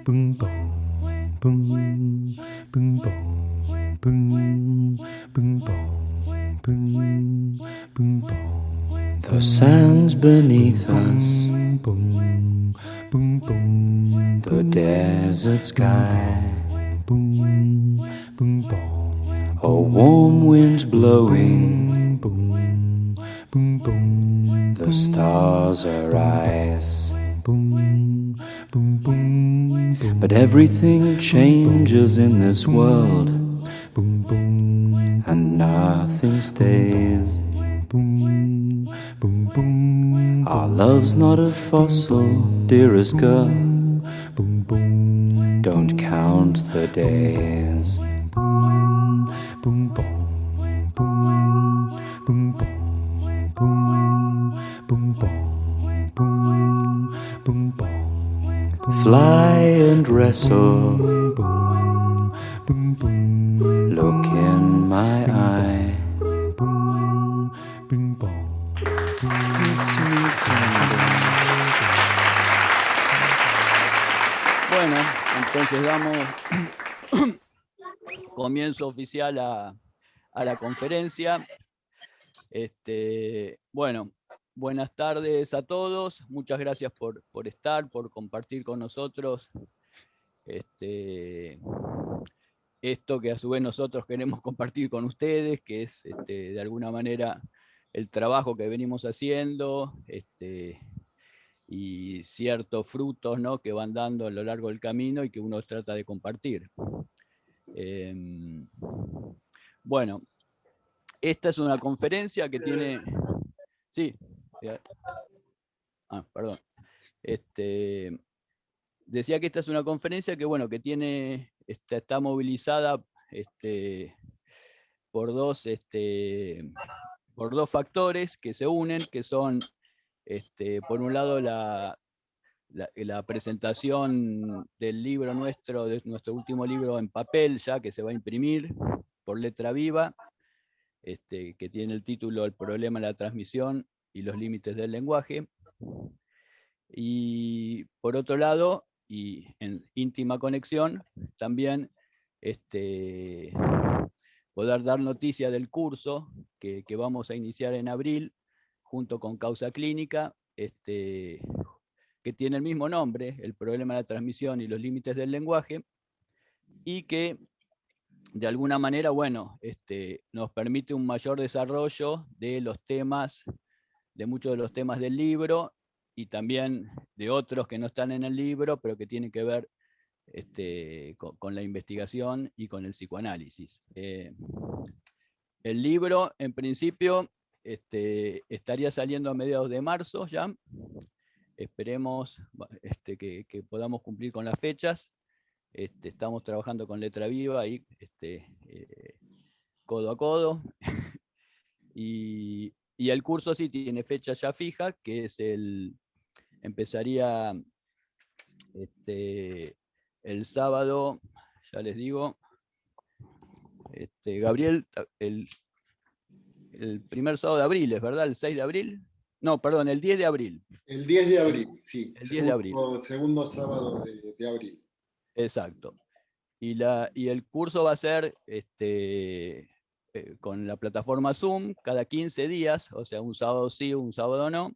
boom, boom, boom, boom, boom, boom, boom, boom, boom, boom, boom. The sands beneath us, Boom, boom, boom, the desert sky, boom, boom, boom, a warm wind's blowing, boom, boom, boom, the stars are ice. boom, boom, boom, boom. But everything changes in this world, Boom, boom, and nothing stays. boom, boom, boom. Our love's not a fossil, dearest girl. Boom, boom, Don't count the days. boom, boom, boom, boom, boom, boom, boom, boom, boom, boom, boom, boom. Fly and wrestle, Boom, boom, boom, look in my eye. boom, boom, boom. Kiss me tender. Bueno, entonces damos comienzo oficial a la conferencia. Bueno, buenas tardes a todos. Muchas gracias por estar, por compartir con nosotros esto que a su vez nosotros queremos compartir con ustedes, que es de alguna manera el trabajo que venimos haciendo y ciertos frutos, ¿no?, que van dando a lo largo del camino y que uno trata de compartir. Bueno, esta es una conferencia que tiene... Sí. Perdón. Decía que esta es una conferencia que, bueno, que tiene, está movilizada por dos factores que se unen, que son, por un lado, la presentación del libro nuestro, de nuestro último libro en papel, ya que se va a imprimir por Letra Viva, que tiene el título El problema de la transmisión y los límites del lenguaje. Y por otro lado, y en íntima conexión, también poder dar noticia del curso que vamos a iniciar en abril, junto con Causa Clínica, que tiene el mismo nombre, El problema de la transmisión y los límites del lenguaje, y que de alguna manera, bueno, nos permite un mayor desarrollo de los temas, de muchos de los temas del libro, y también de otros que no están en el libro, pero que tienen que ver con la investigación y con el psicoanálisis. El libro, en principio, estaría saliendo a mediados de marzo ya. Esperemos que podamos cumplir con las fechas. Estamos trabajando con Letra Viva ahí, codo a codo. Y el curso sí tiene fecha ya fija, que es empezaría el sábado, ya les digo, Gabriel, el primer sábado de abril, ¿es verdad? ¿El 6 de abril? No, perdón, el 10 de abril. El 10 de abril, sí. El 10 de abril. Segundo sábado de abril. Exacto. Y el curso va a ser con la plataforma Zoom cada 15 días, o sea, un sábado sí, un sábado no,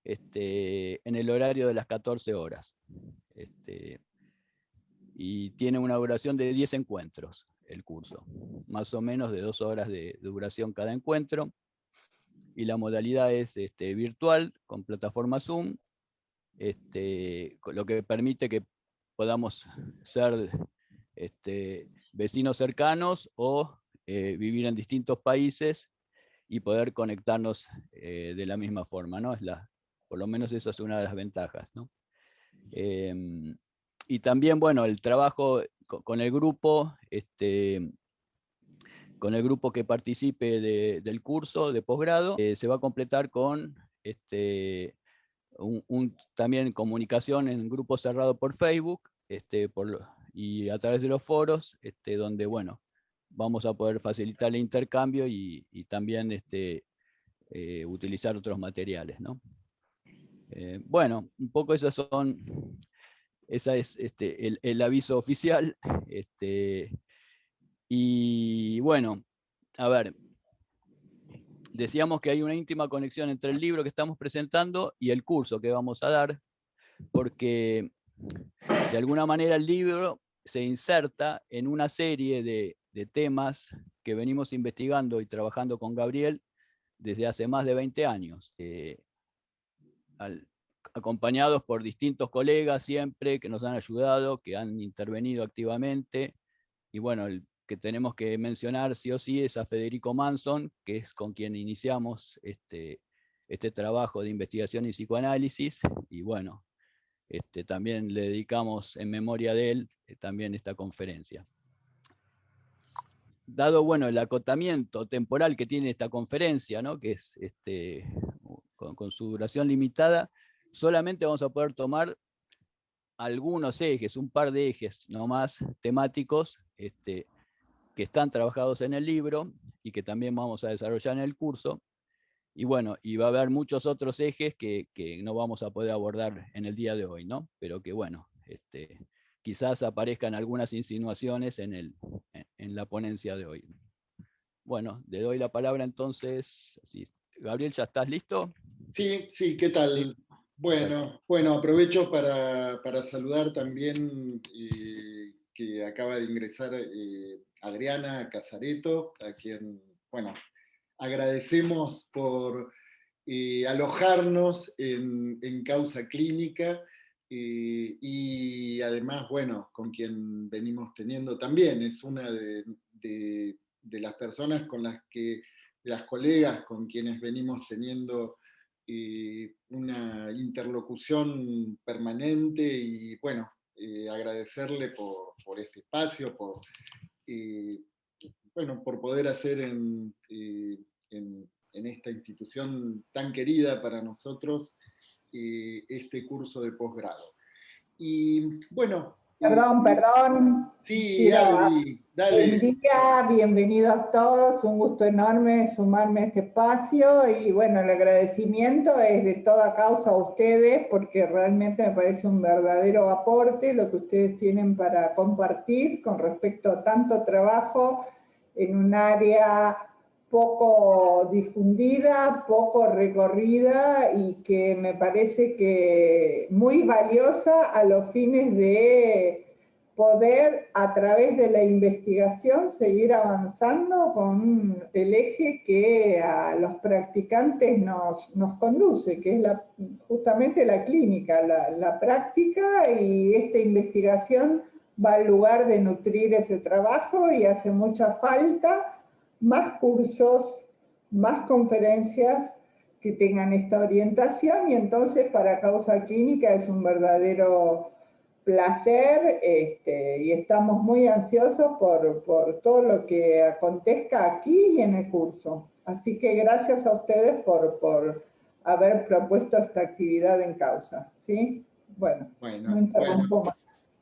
en el horario de las 14 horas. Y tiene una duración de 10 encuentros el curso, más o menos de 2 horas de duración cada encuentro. Y la modalidad es virtual, con plataforma Zoom, lo que permite que podamos ser vecinos cercanos o vivir en distintos países y poder conectarnos de la misma forma, ¿no? Por lo menos esa es una de las ventajas, ¿no? Y también, bueno, el trabajo con el grupo, que participe del curso de posgrado, se va a completar con también comunicación en grupo cerrado por Facebook, y a través de los foros, donde, bueno, vamos a poder facilitar el intercambio y también utilizar otros materiales, ¿no? Bueno, un poco esos son Ese es el aviso oficial. Y bueno, a ver, decíamos que hay una íntima conexión entre el libro que estamos presentando y el curso que vamos a dar, porque de alguna manera el libro se inserta en una serie de temas que venimos investigando y trabajando con Gabriel desde hace más de 20 años, acompañados por distintos colegas siempre que nos han ayudado, que han intervenido activamente. Y bueno, el que tenemos que mencionar sí o sí es a Federico Manson, que es con quien iniciamos este trabajo de investigación y psicoanálisis. Y bueno, también le dedicamos en memoria de él también esta conferencia. Dado bueno, el acotamiento temporal que tiene esta conferencia, ¿no? Que es con su duración limitada, solamente vamos a poder tomar algunos ejes, un par de ejes nomás temáticos que están trabajados en el libro y que también vamos a desarrollar en el curso. Y bueno, y va a haber muchos otros ejes que no vamos a poder abordar en el día de hoy, ¿no? Pero que bueno, quizás aparezcan algunas insinuaciones en la ponencia de hoy. Bueno, le doy la palabra entonces. Sí. Gabriel, ¿ya estás listo? Sí, sí, ¿qué tal? Sí. Bueno, aprovecho para saludar también que acaba de ingresar Adriana Casareto, a quien, bueno, agradecemos por alojarnos en Causa Clínica y además, bueno, con quien venimos teniendo también, es una de las personas con las que, de las colegas con quienes venimos teniendo una interlocución permanente y bueno, agradecerle por este espacio, bueno, por poder hacer en esta institución tan querida para nosotros este curso de posgrado. Y bueno. Perdón. Sí, Adri, dale. Buen día, bienvenidos todos, un gusto enorme sumarme a este espacio y bueno, el agradecimiento es de toda causa a ustedes porque realmente me parece un verdadero aporte lo que ustedes tienen para compartir con respecto a tanto trabajo en un área poco difundida, poco recorrida y que me parece que muy valiosa a los fines de poder a través de la investigación seguir avanzando con el eje que a los practicantes nos conduce, que es justamente la clínica, la práctica, y esta investigación va al lugar de nutrir ese trabajo y hace mucha falta más cursos, más conferencias que tengan esta orientación y entonces para Causa Clínica es un verdadero placer y estamos muy ansiosos por todo lo que acontezca aquí y en el curso. Así que gracias a ustedes por haber propuesto esta actividad en Causa. ¿Sí? Bueno, no interrumpo más.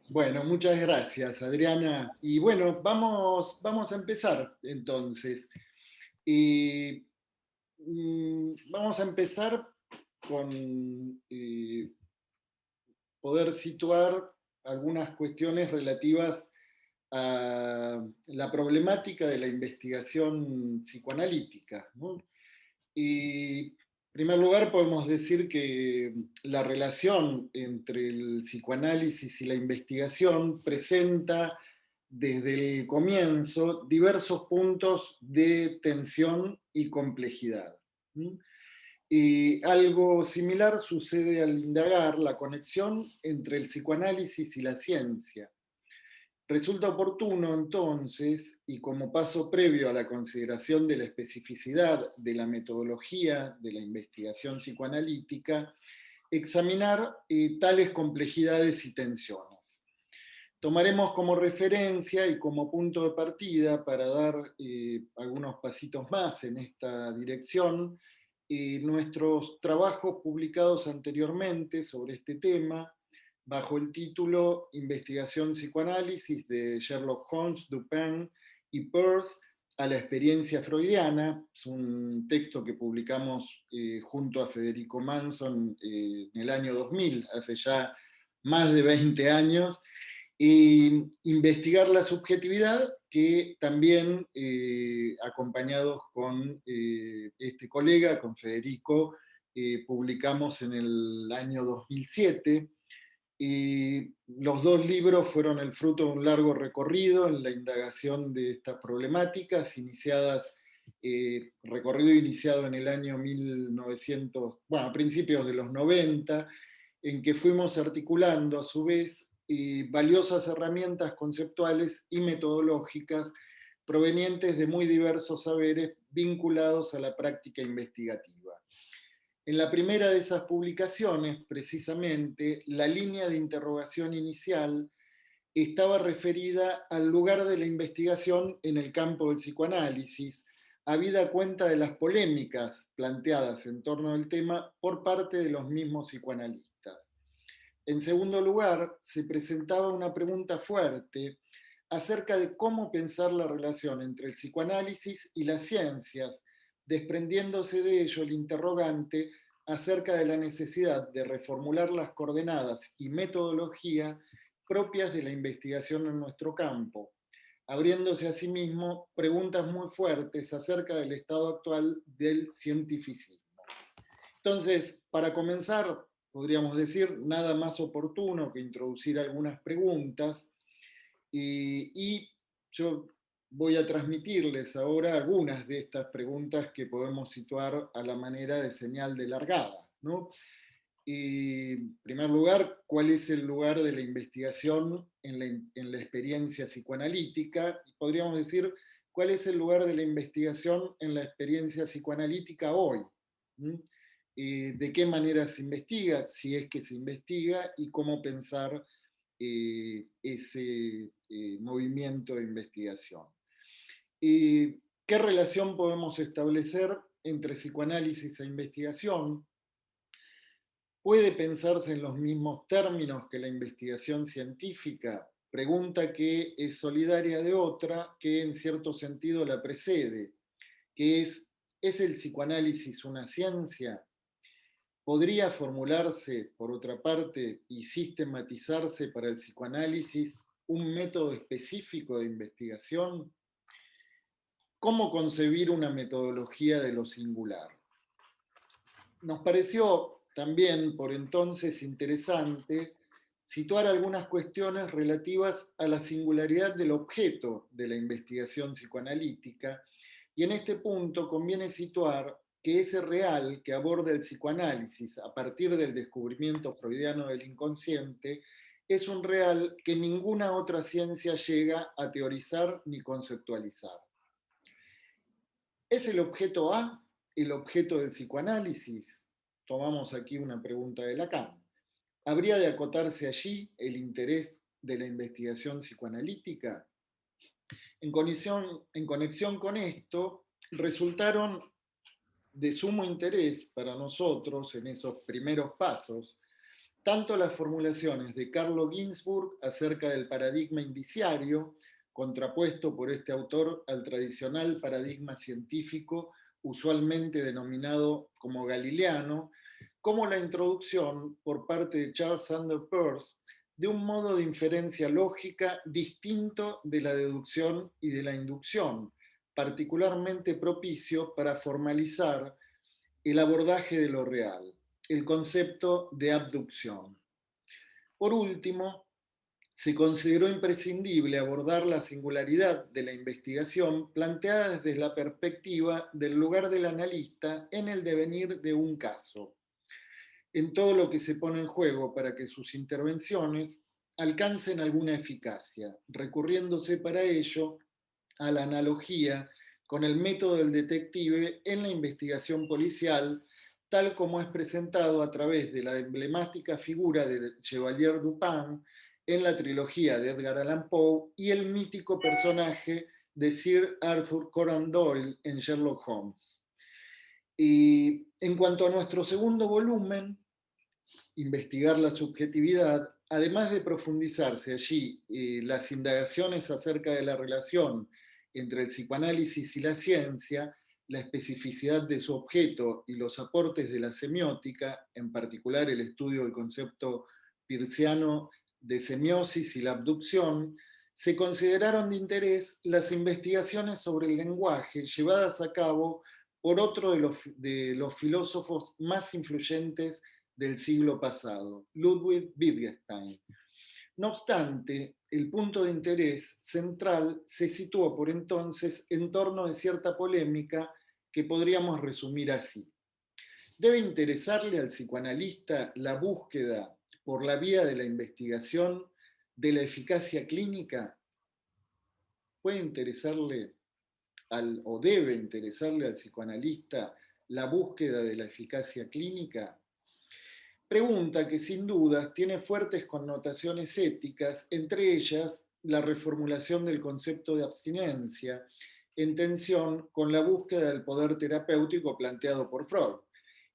Bueno, muchas gracias, Adriana. Y bueno, vamos a empezar entonces. Vamos a empezar con poder situar algunas cuestiones relativas a la problemática de la investigación psicoanalítica, ¿no? Y en primer lugar, podemos decir que la relación entre el psicoanálisis y la investigación presenta desde el comienzo diversos puntos de tensión y complejidad. Y algo similar sucede al indagar la conexión entre el psicoanálisis y la ciencia. Resulta oportuno, entonces, y como paso previo a la consideración de la especificidad de la metodología de la investigación psicoanalítica, examinar tales complejidades y tensiones. Tomaremos como referencia y como punto de partida para dar algunos pasitos más en esta dirección nuestros trabajos publicados anteriormente sobre este tema, bajo el título Investigación Psicoanálisis de Sherlock Holmes, Dupin y Peirce a la experiencia freudiana. Es un texto que publicamos junto a Federico Manson en el año 2000, hace ya más de 20 años, y investigar la subjetividad, que también, acompañados con este colega, con Federico, publicamos en el año 2007. Y los dos libros fueron el fruto de un largo recorrido en la indagación de estas problemáticas, recorrido iniciado en el año 1900, bueno, a principios de los 90, en que fuimos articulando a su vez valiosas herramientas conceptuales y metodológicas provenientes de muy diversos saberes vinculados a la práctica investigativa. En la primera de esas publicaciones, precisamente, la línea de interrogación inicial estaba referida al lugar de la investigación en el campo del psicoanálisis, habida cuenta de las polémicas planteadas en torno al tema por parte de los mismos psicoanalistas. En segundo lugar, se presentaba una pregunta fuerte acerca de cómo pensar la relación entre el psicoanálisis y las ciencias, desprendiéndose de ello el interrogante acerca de la necesidad de reformular las coordenadas y metodología propias de la investigación en nuestro campo, abriéndose asimismo preguntas muy fuertes acerca del estado actual del cientificismo. Entonces, para comenzar, podríamos decir, nada más oportuno que introducir algunas preguntas, y yo voy a transmitirles ahora algunas de estas preguntas que podemos situar a la manera de señal de largada, ¿no? En primer lugar, ¿cuál es el lugar de la investigación en la experiencia psicoanalítica? Podríamos decir, ¿cuál es el lugar de la investigación en la experiencia psicoanalítica hoy? ¿De qué manera se investiga, si es que se investiga, y cómo pensar ese movimiento de investigación? ¿Qué relación podemos establecer entre psicoanálisis e investigación? ¿Puede pensarse en los mismos términos que la investigación científica? Pregunta que es solidaria de otra que en cierto sentido la precede, que ¿es el psicoanálisis una ciencia? ¿Podría formularse, por otra parte, y sistematizarse para el psicoanálisis un método específico de investigación? ¿Cómo concebir una metodología de lo singular? Nos pareció también por entonces interesante situar algunas cuestiones relativas a la singularidad del objeto de la investigación psicoanalítica, y en este punto conviene situar que ese real que aborda el psicoanálisis a partir del descubrimiento freudiano del inconsciente es un real que ninguna otra ciencia llega a teorizar ni conceptualizar. ¿Es el objeto A el objeto del psicoanálisis? Tomamos aquí una pregunta de Lacan. ¿Habría de acotarse allí el interés de la investigación psicoanalítica? En conexión con esto, resultaron de sumo interés para nosotros en esos primeros pasos tanto las formulaciones de Carlo Ginzburg acerca del paradigma indiciario, contrapuesto por este autor al tradicional paradigma científico usualmente denominado como galileano, como la introducción por parte de Charles Sanders Peirce de un modo de inferencia lógica distinto de la deducción y de la inducción, particularmente propicio para formalizar el abordaje de lo real, el concepto de abducción. Por último, se consideró imprescindible abordar la singularidad de la investigación planteada desde la perspectiva del lugar del analista en el devenir de un caso, en todo lo que se pone en juego para que sus intervenciones alcancen alguna eficacia, recurriéndose para ello a la analogía con el método del detective en la investigación policial, tal como es presentado a través de la emblemática figura del Chevalier Dupin en la trilogía de Edgar Allan Poe y el mítico personaje de Sir Arthur Conan Doyle en Sherlock Holmes. Y en cuanto a nuestro segundo volumen, Investigar la subjetividad, además de profundizarse allí las indagaciones acerca de la relación entre el psicoanálisis y la ciencia, la especificidad de su objeto y los aportes de la semiótica, en particular el estudio del concepto Peirciano de semiosis y la abducción, se consideraron de interés las investigaciones sobre el lenguaje llevadas a cabo por otro de los filósofos más influyentes del siglo pasado, Ludwig Wittgenstein. No obstante, el punto de interés central se situó por entonces en torno de cierta polémica que podríamos resumir así. ¿Debe interesarle al psicoanalista la búsqueda por la vía de la investigación de la eficacia clínica? ¿Puede interesarle o debe interesarle al psicoanalista la búsqueda de la eficacia clínica? Pregunta que sin dudas tiene fuertes connotaciones éticas, entre ellas la reformulación del concepto de abstinencia, en tensión con la búsqueda del poder terapéutico planteado por Freud,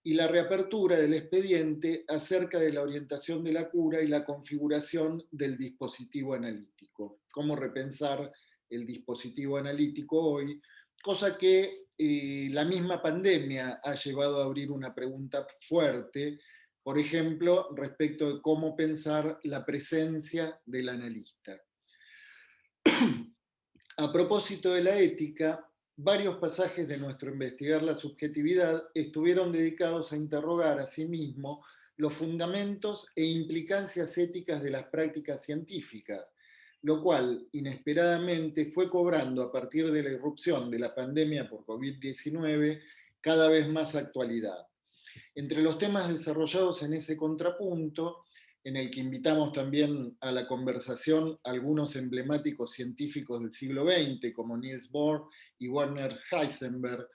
y la reapertura del expediente acerca de la orientación de la cura y la configuración del dispositivo analítico. Cómo repensar el dispositivo analítico hoy, cosa que la misma pandemia ha llevado a abrir una pregunta fuerte, por ejemplo, respecto de cómo pensar la presencia del analista. A propósito de la ética, varios pasajes de nuestro Investigar la subjetividad estuvieron dedicados a interrogar a sí mismo los fundamentos e implicancias éticas de las prácticas científicas, lo cual inesperadamente fue cobrando a partir de la irrupción de la pandemia por COVID-19 cada vez más actualidad. Entre los temas desarrollados en ese contrapunto, en el que invitamos también a la conversación algunos emblemáticos científicos del siglo XX, como Niels Bohr y Werner Heisenberg,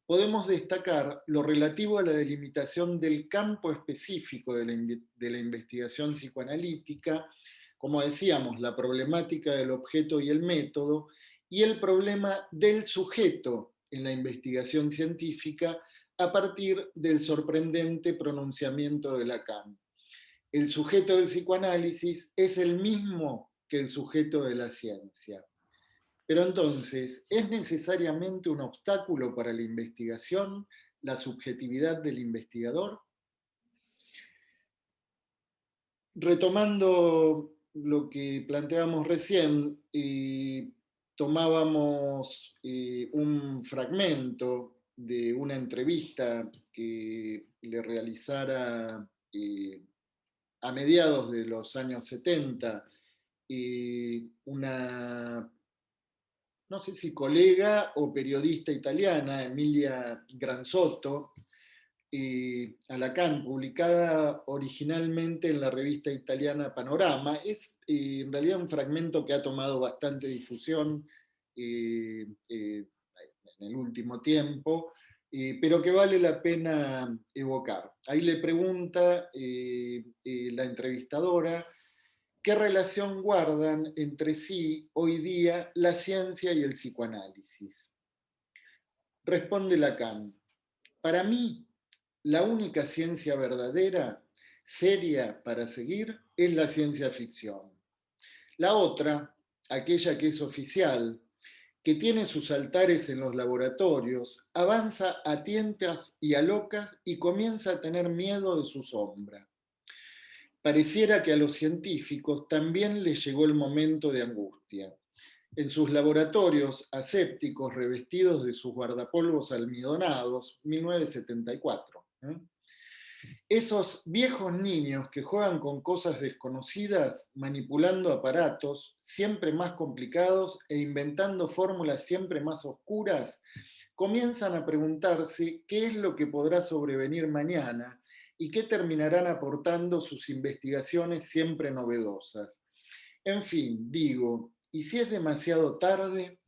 podemos destacar lo relativo a la delimitación del campo específico de la investigación psicoanalítica, como decíamos, la problemática del objeto y el método, y el problema del sujeto en la investigación científica a partir del sorprendente pronunciamiento de Lacan. El sujeto del psicoanálisis es el mismo que el sujeto de la ciencia. Pero entonces, ¿es necesariamente un obstáculo para la investigación la subjetividad del investigador? Retomando lo que planteábamos recién, tomábamos un fragmento de una entrevista que le realizara a mediados de los años 70 una, no sé si colega o periodista italiana, Emilia Granzotto, a Lacan, publicada originalmente en la revista italiana Panorama. Es en realidad un fragmento que ha tomado bastante difusión en el último tiempo, pero que vale la pena evocar. Ahí le pregunta la entrevistadora qué relación guardan entre sí hoy día la ciencia y el psicoanálisis. Responde Lacan: para mí, la única ciencia verdadera, seria para seguir, es la ciencia ficción. La otra, aquella que es oficial, que tiene sus altares en los laboratorios, avanza a tientas y a locas y comienza a tener miedo de su sombra. Pareciera que a los científicos también les llegó el momento de angustia. En sus laboratorios asépticos revestidos de sus guardapolvos almidonados, 1974. Esos viejos niños que juegan con cosas desconocidas, manipulando aparatos siempre más complicados e inventando fórmulas siempre más oscuras, comienzan a preguntarse qué es lo que podrá sobrevenir mañana y qué terminarán aportando sus investigaciones siempre novedosas. En fin, digo, ¿y si es demasiado tarde?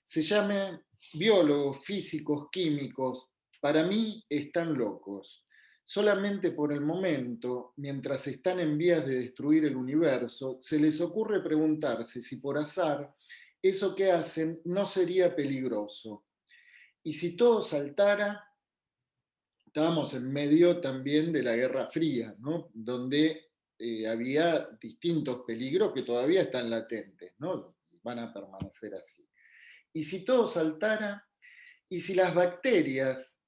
Se llaman biólogos, físicos, químicos, para mí están locos. Solamente por el momento, mientras están en vías de destruir el universo, se les ocurre preguntarse si por azar eso que hacen no sería peligroso. Y si todo saltara, estábamos en medio también de la Guerra Fría, ¿no? Donde había distintos peligros que todavía están latentes, ¿no? Van a permanecer así. Y si todo saltara, y si las bacterias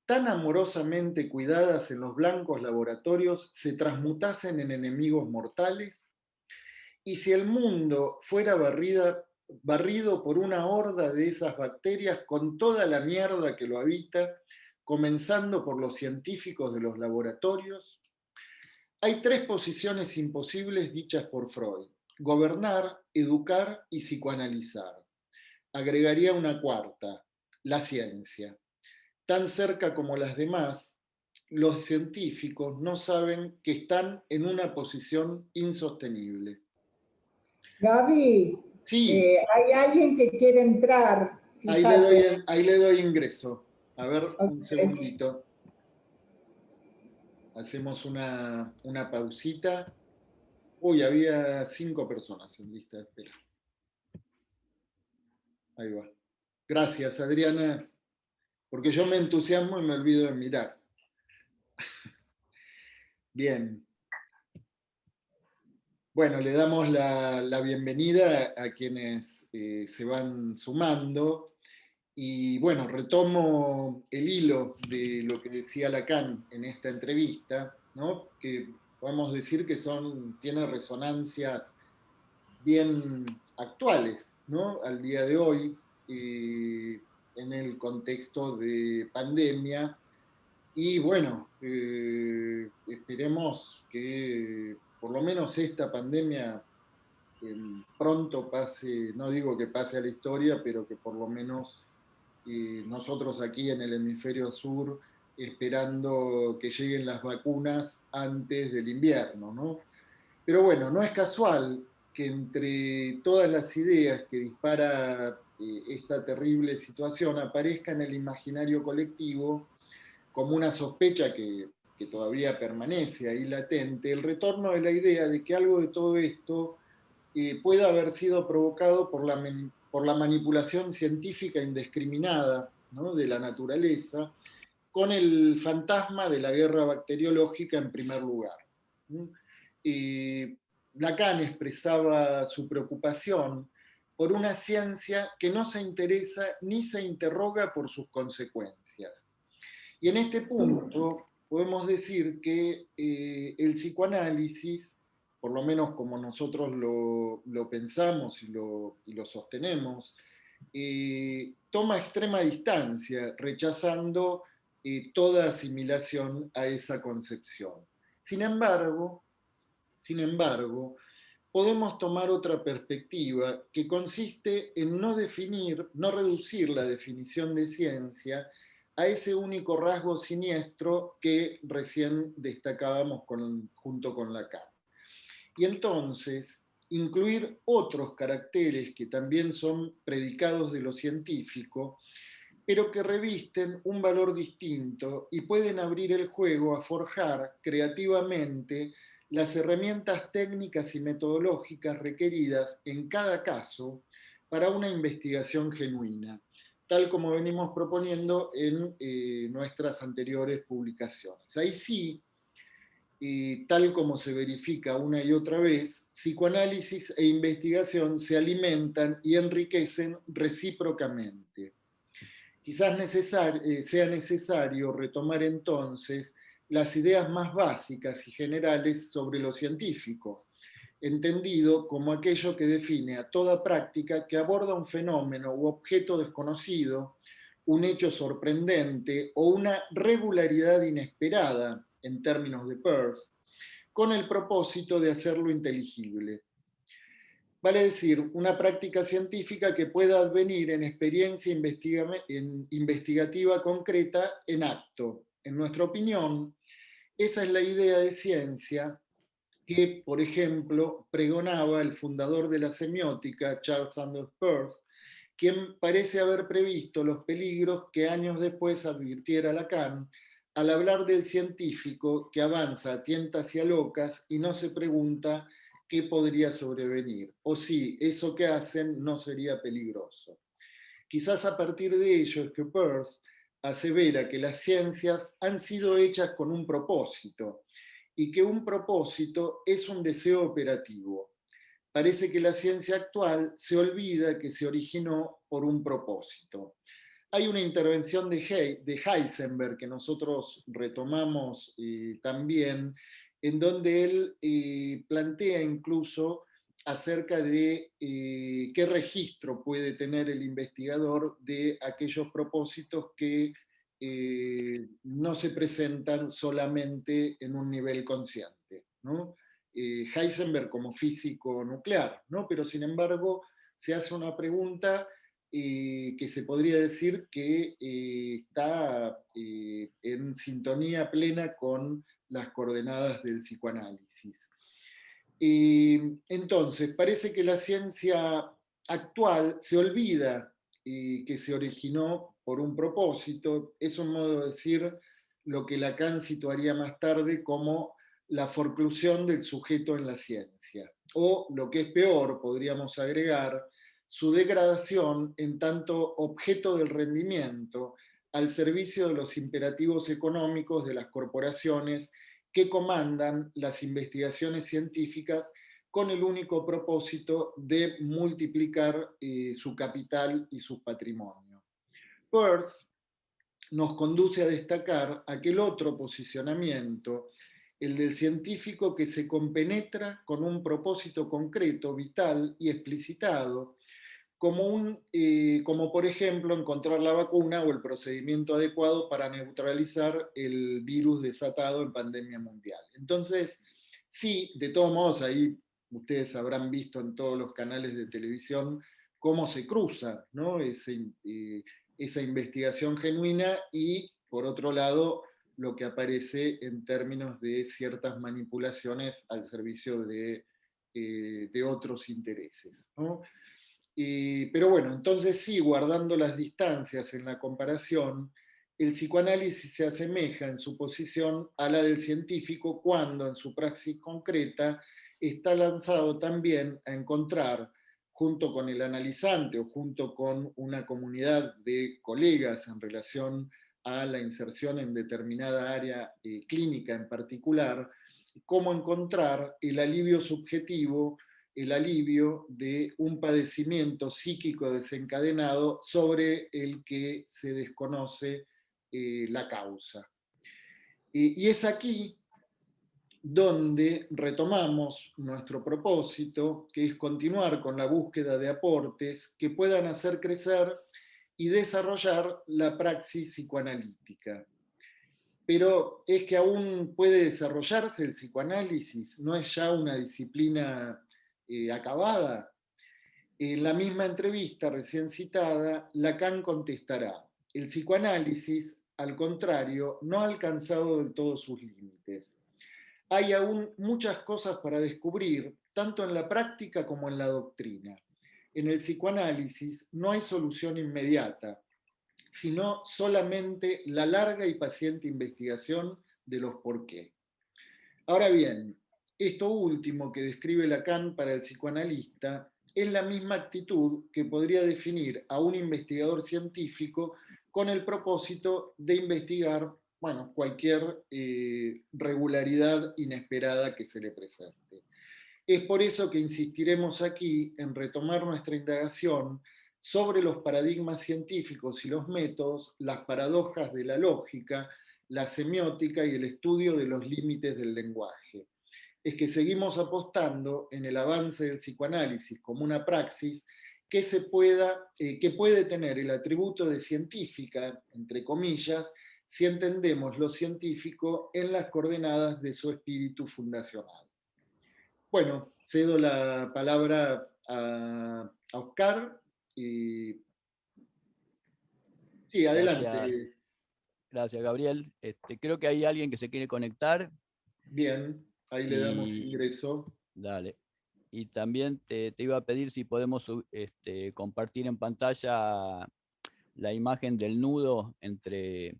tan amorosamente cuidadas en los blancos laboratorios se transmutasen en enemigos mortales? ¿Y si el mundo fuera barrido por una horda de esas bacterias con toda la mierda que lo habita, comenzando por los científicos de los laboratorios? Hay tres posiciones imposibles dichas por Freud: gobernar, educar y psicoanalizar. Agregaría una cuarta: la ciencia. Tan cerca como las demás, los científicos no saben que están en una posición insostenible. Gaby, Sí, hay alguien que quiere entrar, ahí fíjate. le doy ingreso. A ver, un Ok. segundito. Hacemos una pausita. Uy, había 5 personas en lista de espera. Ahí va. Gracias, Adriana, porque yo me entusiasmo y me olvido de mirar. Bien. Bueno, le damos la bienvenida a quienes se van sumando. Y bueno, retomo el hilo de lo que decía Lacan en esta entrevista, ¿no? Que podemos decir que tiene resonancias bien actuales, ¿no? Al día de hoy, en el contexto de pandemia. Y bueno, esperemos que por lo menos esta pandemia pronto pase, no digo que pase a la historia, pero que por lo menos nosotros aquí en el hemisferio sur esperando que lleguen las vacunas antes del invierno, ¿no? Pero bueno, no es casual que entre todas las ideas que dispara esta terrible situación aparezca en el imaginario colectivo como una sospecha que todavía permanece ahí latente, el retorno de la idea de que algo de todo esto pueda haber sido provocado por la manipulación científica indiscriminada, ¿no?, de la naturaleza, con el fantasma de la guerra bacteriológica en primer lugar. Lacan expresaba su preocupación por una ciencia que no se interesa ni se interroga por sus consecuencias. Y en este punto podemos decir que el psicoanálisis, por lo menos como nosotros lo pensamos y lo sostenemos, toma extrema distancia, rechazando toda asimilación a esa concepción. Sin embargo, podemos tomar otra perspectiva que consiste en no reducir la definición de ciencia a ese único rasgo siniestro que recién destacábamos junto con Lacan. Y entonces, incluir otros caracteres que también son predicados de lo científico, pero que revisten un valor distinto y pueden abrir el juego a forjar creativamente las herramientas técnicas y metodológicas requeridas en cada caso para una investigación genuina, tal como venimos proponiendo en nuestras anteriores publicaciones. Ahí sí, tal como se verifica una y otra vez, psicoanálisis e investigación se alimentan y enriquecen recíprocamente. Quizás sea necesario retomar entonces las ideas más básicas y generales sobre lo científico, entendido como aquello que define a toda práctica que aborda un fenómeno u objeto desconocido, un hecho sorprendente o una regularidad inesperada, en términos de Peirce, con el propósito de hacerlo inteligible. Vale decir, una práctica científica que pueda advenir en experiencia investigativa concreta en acto. En nuestra opinión, esa es la idea de ciencia que, por ejemplo, pregonaba el fundador de la semiótica, Charles Sanders Peirce, quien parece haber previsto los peligros que años después advirtiera Lacan al hablar del científico que avanza a tientas y a locas y no se pregunta qué podría sobrevenir, o si eso que hacen no sería peligroso. Quizás a partir de ello es que Peirce asevera que las ciencias han sido hechas con un propósito y que un propósito es un deseo operativo. Parece que la ciencia actual se olvida que se originó por un propósito. Hay una intervención de Heisenberg que nosotros retomamos también, en donde él plantea incluso acerca de qué registro puede tener el investigador de aquellos propósitos que no se presentan solamente en un nivel consciente, ¿no? Heisenberg como físico nuclear, ¿no? Pero sin embargo se hace una pregunta que se podría decir que está en sintonía plena con las coordenadas del psicoanálisis. Entonces, parece que la ciencia actual se olvida que se originó por un propósito, es un modo de decir lo que Lacan situaría más tarde como la forclusión del sujeto en la ciencia, o lo que es peor, podríamos agregar, su degradación en tanto objeto del rendimiento al servicio de los imperativos económicos de las corporaciones que comandan las investigaciones científicas con el único propósito de multiplicar su capital y su patrimonio. Peirce nos conduce a destacar aquel otro posicionamiento, el del científico que se compenetra con un propósito concreto, vital y explicitado, como por ejemplo encontrar la vacuna o el procedimiento adecuado para neutralizar el virus desatado en pandemia mundial. Entonces, sí, de todos modos, ahí ustedes habrán visto en todos los canales de televisión cómo se cruza, ¿no? Esa investigación genuina y, por otro lado, lo que aparece en términos de ciertas manipulaciones al servicio de otros intereses, ¿no? Pero bueno, entonces sí, guardando las distancias en la comparación, el psicoanálisis se asemeja en su posición a la del científico cuando en su praxis concreta está lanzado también a encontrar, junto con el analizante o junto con una comunidad de colegas en relación a la inserción en determinada área clínica en particular, cómo encontrar el alivio subjetivo, el alivio de un padecimiento psíquico desencadenado sobre el que se desconoce la causa. Y es aquí donde retomamos nuestro propósito, que es continuar con la búsqueda de aportes que puedan hacer crecer y desarrollar la praxis psicoanalítica. Pero es que aún puede desarrollarse el psicoanálisis, no es ya una disciplina acabada. En la misma entrevista recién citada, Lacan contestará: el psicoanálisis, al contrario, no ha alcanzado del todo sus límites. Hay aún muchas cosas para descubrir, tanto en la práctica como en la doctrina. En el psicoanálisis no hay solución inmediata, sino solamente la larga y paciente investigación de los por qué. Ahora bien, esto último que describe Lacan para el psicoanalista es la misma actitud que podría definir a un investigador científico con el propósito de investigar, bueno, cualquier regularidad inesperada que se le presente. Es por eso que insistiremos aquí en retomar nuestra indagación sobre los paradigmas científicos y los métodos, las paradojas de la lógica, la semiótica y el estudio de los límites del lenguaje. Es que seguimos apostando en el avance del psicoanálisis como una praxis que puede tener el atributo de científica, entre comillas, si entendemos lo científico en las coordenadas de su espíritu fundacional. Bueno, cedo la palabra a Oscar. Sí, adelante. Gracias, gracias Gabriel. Creo que hay alguien que se quiere conectar. Bien, ahí le damos ingreso. Dale. Y también te iba a pedir si podemos compartir en pantalla la imagen del nudo entre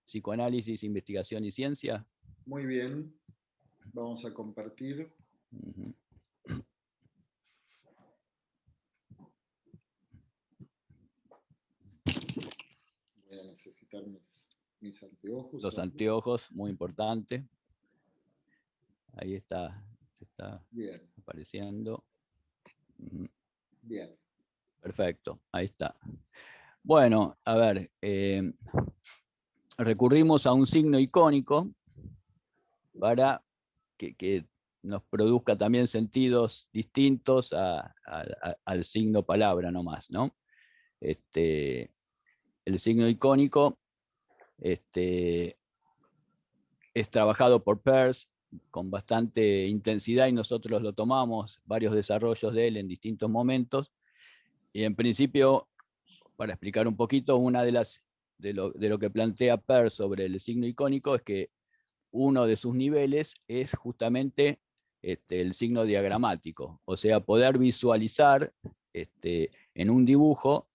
psicoanálisis, investigación y ciencia. Muy bien, vamos a compartir. Uh-huh. Voy a necesitar mis anteojos. Los anteojos, muy importante. Ahí está, se está bien. Apareciendo. Uh-huh. Bien. Perfecto, ahí está. Bueno, a ver, recurrimos a un signo icónico para que nos produzca también sentidos distintos al signo palabra nomás, ¿no? El signo icónico es trabajado por Peirce con bastante intensidad y nosotros lo tomamos, varios desarrollos de él en distintos momentos. Y en principio, para explicar un poquito, una de lo que plantea Peirce sobre el signo icónico es que uno de sus niveles es justamente el signo diagramático, o sea, poder visualizar en un dibujo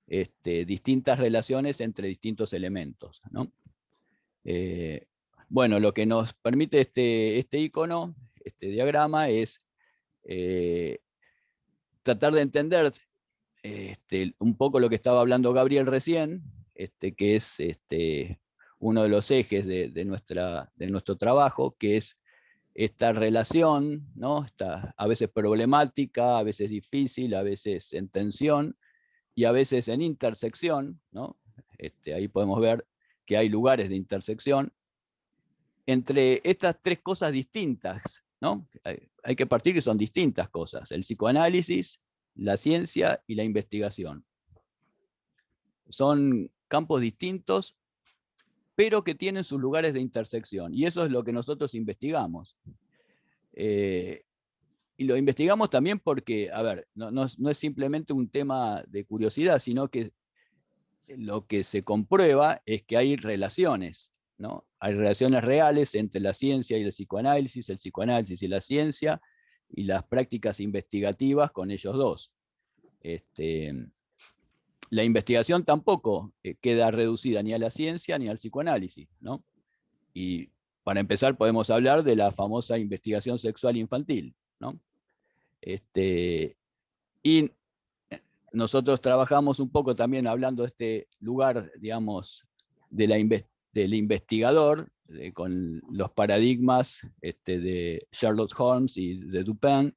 distintas relaciones entre distintos elementos, ¿no? Bueno, lo que nos permite este icono, este diagrama, es tratar de entender un poco lo que estaba hablando Gabriel recién, que es uno de los ejes de nuestro trabajo, que es esta relación, ¿no? A veces problemática, a veces difícil, a veces en tensión y a veces en intersección, ¿no? Ahí podemos ver que hay lugares de intersección entre estas tres cosas distintas, ¿no? Hay que partir que son distintas cosas: el psicoanálisis, la ciencia y la investigación. Son campos distintos, pero que tienen sus lugares de intersección, y eso es lo que nosotros investigamos. Y lo investigamos también porque, a ver, no es simplemente un tema de curiosidad, sino que lo que se comprueba es que hay relaciones, ¿no? Hay relaciones reales entre la ciencia y el psicoanálisis y la ciencia, y las prácticas investigativas con ellos dos. La investigación tampoco queda reducida ni a la ciencia ni al psicoanálisis, ¿no? Y para empezar podemos hablar de la famosa investigación sexual infantil, ¿no? Y nosotros trabajamos un poco también hablando de este lugar, digamos, del investigador, con los paradigmas de Sherlock Holmes y de Dupin,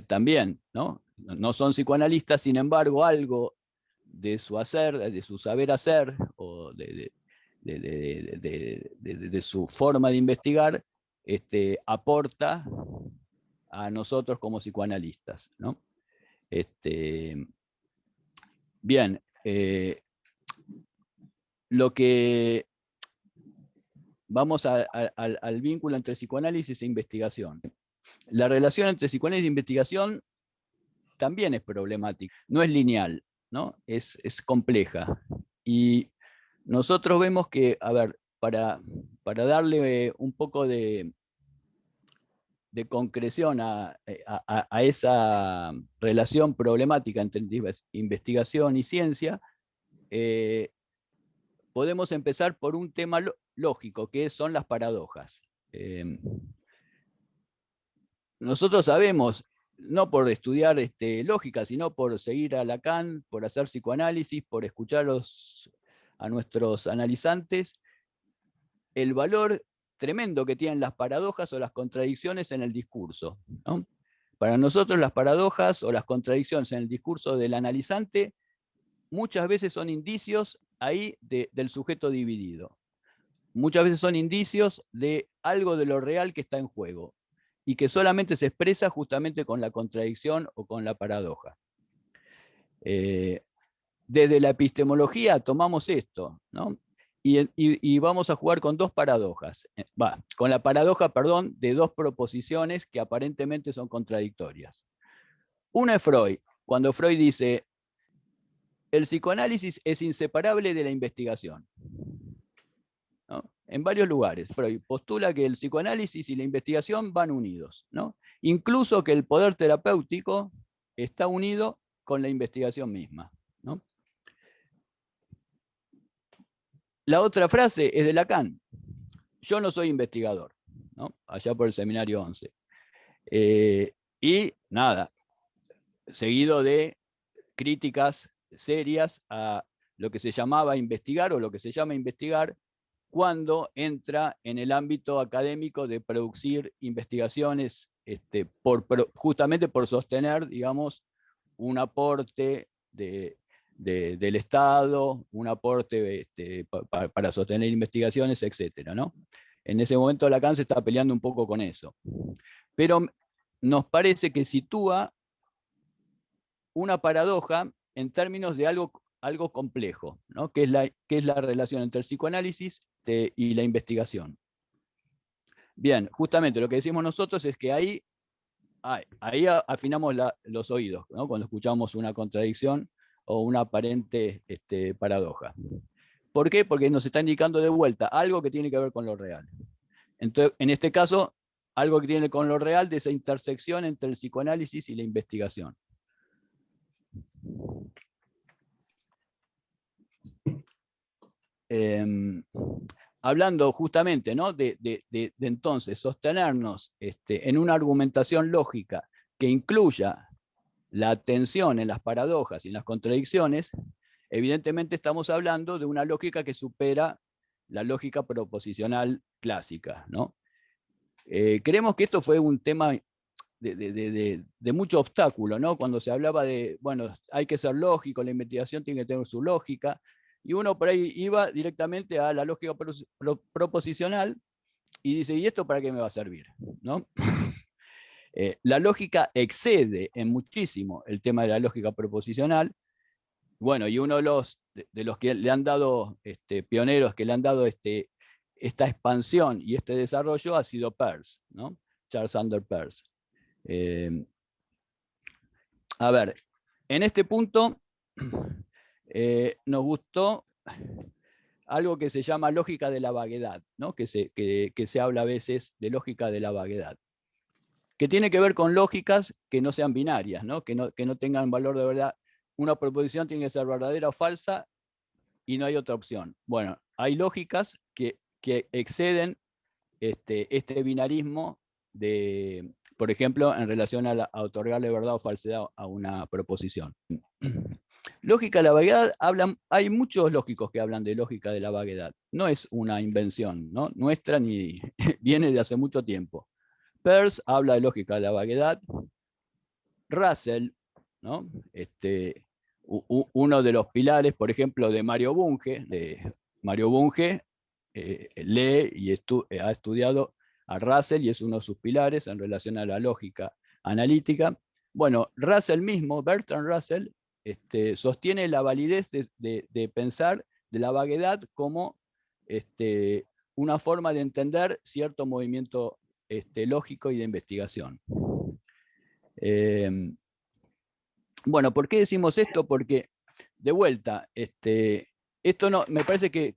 también, ¿no? No son psicoanalistas, sin embargo, algo de su hacer, de su saber hacer, o de su forma de investigar, aporta a nosotros como psicoanalistas, ¿no? Bien, lo que vamos al vínculo entre psicoanálisis e investigación. La relación entre psicoanálisis e investigación también es problemática, no es lineal, ¿no? Es compleja. Y nosotros vemos que, a ver, para darle un poco de concreción a esa relación problemática entre investigación y ciencia, podemos empezar por un tema lógico, que son las paradojas. Nosotros sabemos, no por estudiar lógica, sino por seguir a Lacan, por hacer psicoanálisis, por escuchar a nuestros analizantes, el valor tremendo que tienen las paradojas o las contradicciones en el discurso, ¿no? Para nosotros las paradojas o las contradicciones en el discurso del analizante muchas veces son indicios ahí del sujeto dividido. Muchas veces son indicios de algo de lo real que está en juego y que solamente se expresa justamente con la contradicción o con la paradoja. Desde la epistemología tomamos esto, ¿no? Y vamos a jugar con dos paradojas. Con la paradoja, perdón, de dos proposiciones que aparentemente son contradictorias. Una es Freud, cuando Freud dice: el psicoanálisis es inseparable de la investigación, ¿no? En varios lugares, Freud postula que el psicoanálisis y la investigación van unidos, ¿no? Incluso que el poder terapéutico está unido con la investigación misma, ¿no? La otra frase es de Lacan: yo no soy investigador, ¿no? Allá por el seminario 11. Y nada, seguido de críticas serias a lo que se llamaba investigar o lo que se llama investigar cuando entra en el ámbito académico de producir investigaciones justamente por sostener, digamos, un aporte de del Estado, un aporte para sostener investigaciones, etc., ¿no? En ese momento Lacan se está peleando un poco con eso. Pero nos parece que sitúa una paradoja en términos de algo complejo, ¿no? Que es la relación entre el psicoanálisis y la investigación. Bien, justamente lo que decimos nosotros es que ahí afinamos los oídos, ¿no? Cuando escuchamos una contradicción o una aparente paradoja. ¿Por qué? Porque nos está indicando de vuelta algo que tiene que ver con lo real. Entonces, en este caso, algo que tiene con lo real de esa intersección entre el psicoanálisis y la investigación. Hablando justamente, ¿no? de entonces sostenernos en una argumentación lógica que incluya la atención en las paradojas y en las contradicciones, evidentemente estamos hablando de una lógica que supera la lógica proposicional clásica, ¿no? Creemos que esto fue un tema de mucho obstáculo, ¿no? Cuando se hablaba de, bueno, hay que ser lógico, la investigación tiene que tener su lógica, y uno por ahí iba directamente a la lógica proposicional y dice, ¿y esto para qué me va a servir? ¿No? La lógica excede en muchísimo el tema de la lógica proposicional. Bueno, y uno de los que le han dado, pioneros que le han dado esta expansión y este desarrollo ha sido Peirce, ¿no? Charles Sanders Peirce. A ver, en este punto nos gustó algo que se llama lógica de la vaguedad, ¿no? que se habla a veces de lógica de la vaguedad, que tiene que ver con lógicas que no sean binarias, ¿no? Que no tengan valor de verdad. Una proposición tiene que ser verdadera o falsa y no hay otra opción. Bueno, hay lógicas que exceden este binarismo por ejemplo, en relación a otorgarle verdad o falsedad a una proposición. Lógica de la vaguedad, hay muchos lógicos que hablan de lógica de la vaguedad. No es una invención, ¿no? Nuestra, ni viene de hace mucho tiempo. Peirce habla de lógica de la vaguedad. Russell, ¿no? Uno de los pilares, por ejemplo, de Mario Bunge. Mario Bunge lee y ha estudiado a Russell y es uno de sus pilares en relación a la lógica analítica. Bueno, Russell mismo, Bertrand Russell, sostiene la validez de pensar de la vaguedad como una forma de entender cierto movimiento lógico y de investigación. Bueno, ¿por qué decimos esto? Porque, de vuelta, esto no, me parece que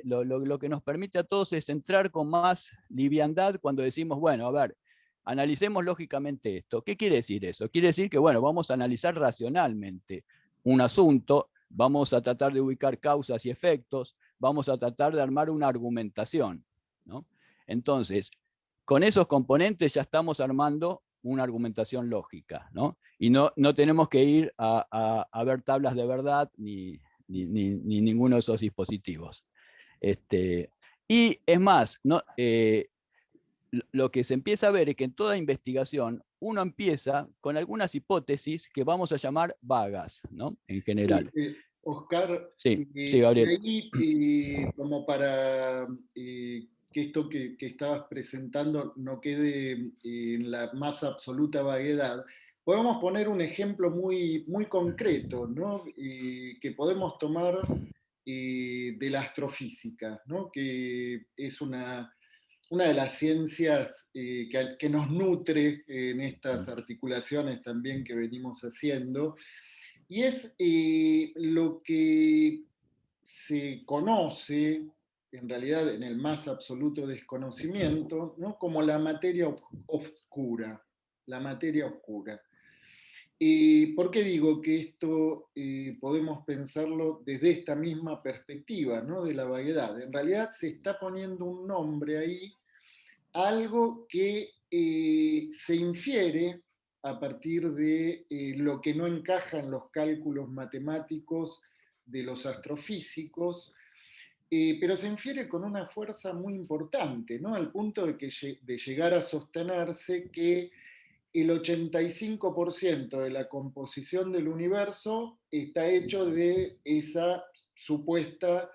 lo que nos permite a todos es entrar con más liviandad cuando decimos, bueno, a ver, analicemos lógicamente esto. ¿Qué quiere decir eso? Quiere decir que, bueno, vamos a analizar racionalmente un asunto, vamos a tratar de ubicar causas y efectos, vamos a tratar de armar una argumentación, ¿no? Entonces, con esos componentes ya estamos armando una argumentación lógica, ¿no? Y no tenemos que ir a ver tablas de verdad ni ninguno de esos dispositivos. Y es más, ¿no? Lo que se empieza a ver es que en toda investigación uno empieza con algunas hipótesis que vamos a llamar vagas, ¿no? En general. Sí, Oscar, Sí, Gabriel. ahí, como para que esto que estabas presentando no quede en la más absoluta vaguedad, podemos poner un ejemplo muy, muy concreto, ¿no? Que podemos tomar de la astrofísica, ¿no? Que es una de las ciencias que nos nutre en estas articulaciones también que venimos haciendo, y es lo que se conoce, en realidad en el más absoluto desconocimiento, ¿no? Como la materia oscura. La materia oscura. ¿Por qué digo que esto podemos pensarlo desde esta misma perspectiva, ¿no? De la vaguedad? En realidad se está poniendo un nombre ahí, algo que se infiere a partir de lo que no encaja en los cálculos matemáticos de los astrofísicos, pero se infiere con una fuerza muy importante, ¿no? Al punto de llegar a sostenerse que el 85% de la composición del universo está hecho de esa supuesta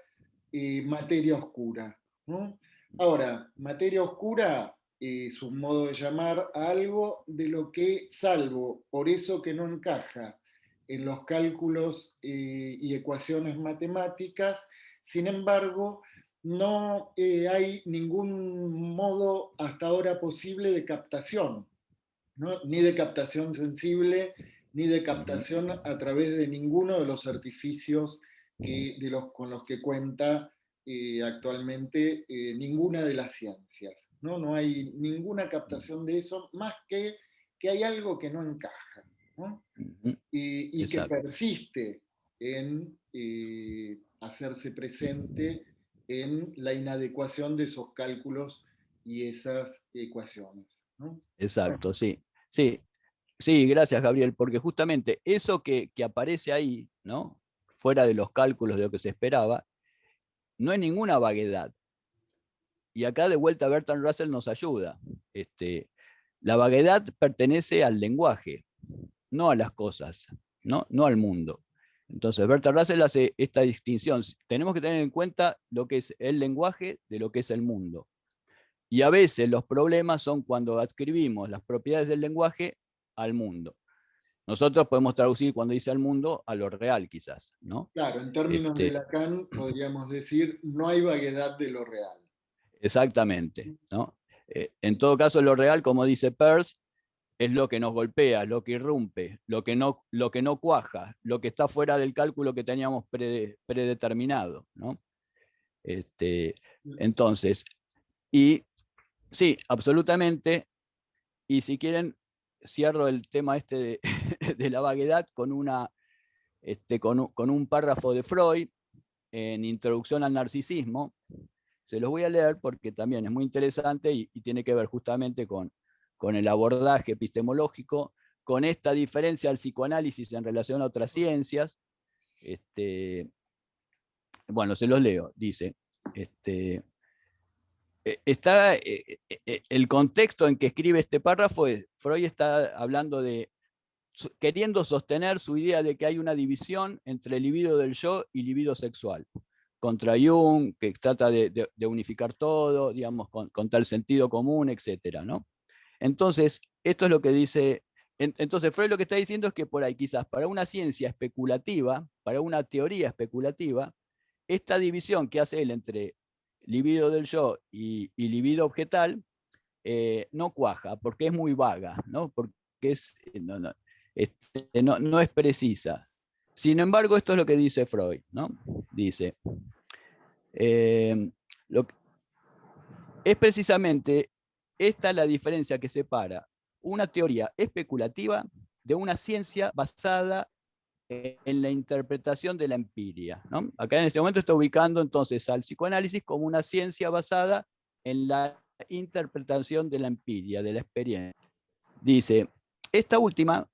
materia oscura, ¿no? Ahora, materia oscura es un modo de llamar a algo de lo que, salvo por eso que no encaja en los cálculos y ecuaciones matemáticas, sin embargo, no hay ningún modo hasta ahora posible de captación, ¿no? Ni de captación sensible, ni de captación a través de ninguno de los artificios con los que cuenta actualmente ninguna de las ciencias. ¿No? No hay ninguna captación de eso, más que hay algo que no encaja, ¿no? Y que persiste en hacerse presente en la inadecuación de esos cálculos y esas ecuaciones, ¿no? Exacto, sí. Sí, sí, gracias, Gabriel, porque justamente eso que aparece ahí, ¿no? Fuera de los cálculos de lo que se esperaba, no es ninguna vaguedad. Y acá de vuelta Bertrand Russell nos ayuda. La vaguedad pertenece al lenguaje, no a las cosas, no al mundo. Entonces Bertrand Russell hace esta distinción. Tenemos que tener en cuenta lo que es el lenguaje de lo que es el mundo. Y a veces los problemas son cuando adscribimos las propiedades del lenguaje al mundo. Nosotros podemos traducir cuando dice al mundo a lo real, quizás, ¿no? Claro, en términos de Lacan podríamos decir no hay vaguedad de lo real. Exactamente, ¿no? En todo caso, lo real, como dice Peirce, es lo que nos golpea, lo que irrumpe, lo que no cuaja, lo que está fuera del cálculo que teníamos predeterminado, ¿no? Entonces, y sí, absolutamente, y si quieren, cierro el tema de la vaguedad con un párrafo de Freud en Introducción al Narcisismo. Se los voy a leer porque también es muy interesante y tiene que ver justamente con el abordaje epistemológico, con esta diferencia al psicoanálisis en relación a otras ciencias. Bueno, se los leo. Dice, el contexto en que escribe este párrafo Freud está hablando queriendo sostener su idea de que hay una división entre libido del yo y libido sexual. Contra Jung, que trata de unificar todo, digamos, con tal sentido común, etcétera, ¿no? Entonces, esto es lo que dice. Entonces, Freud lo que está diciendo es que por ahí, quizás para una ciencia especulativa, para una teoría especulativa, esta división que hace él entre libido del yo y libido objetal no cuaja, porque es muy vaga, ¿no? Porque no es precisa. Sin embargo, esto es lo que dice Freud, ¿no? Dice, es precisamente esta la diferencia que separa una teoría especulativa de una ciencia basada en la interpretación de la empiria, ¿no? Acá en este momento está ubicando entonces al psicoanálisis como una ciencia basada en la interpretación de la empiria, de la experiencia. Dice, esta última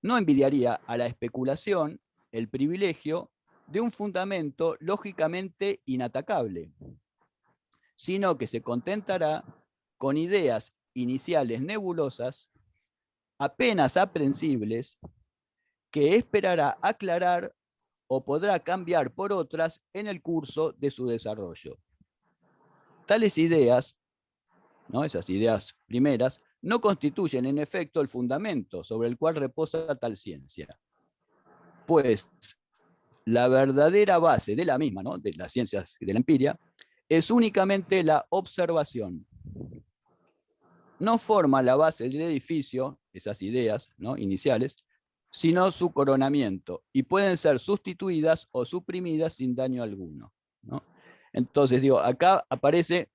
no envidiaría a la especulación el privilegio de un fundamento lógicamente inatacable, sino que se contentará con ideas iniciales nebulosas, apenas aprehensibles, que esperará aclarar o podrá cambiar por otras en el curso de su desarrollo. Tales ideas, ¿no? Esas ideas primeras, no constituyen en efecto el fundamento sobre el cual reposa tal ciencia, pues la verdadera base de la misma, ¿no? De las ciencias de la empiria, es únicamente la observación. No forma la base del edificio, esas ideas, ¿no? Iniciales, sino su coronamiento, y pueden ser sustituidas o suprimidas sin daño alguno, ¿no? Entonces, digo, acá aparece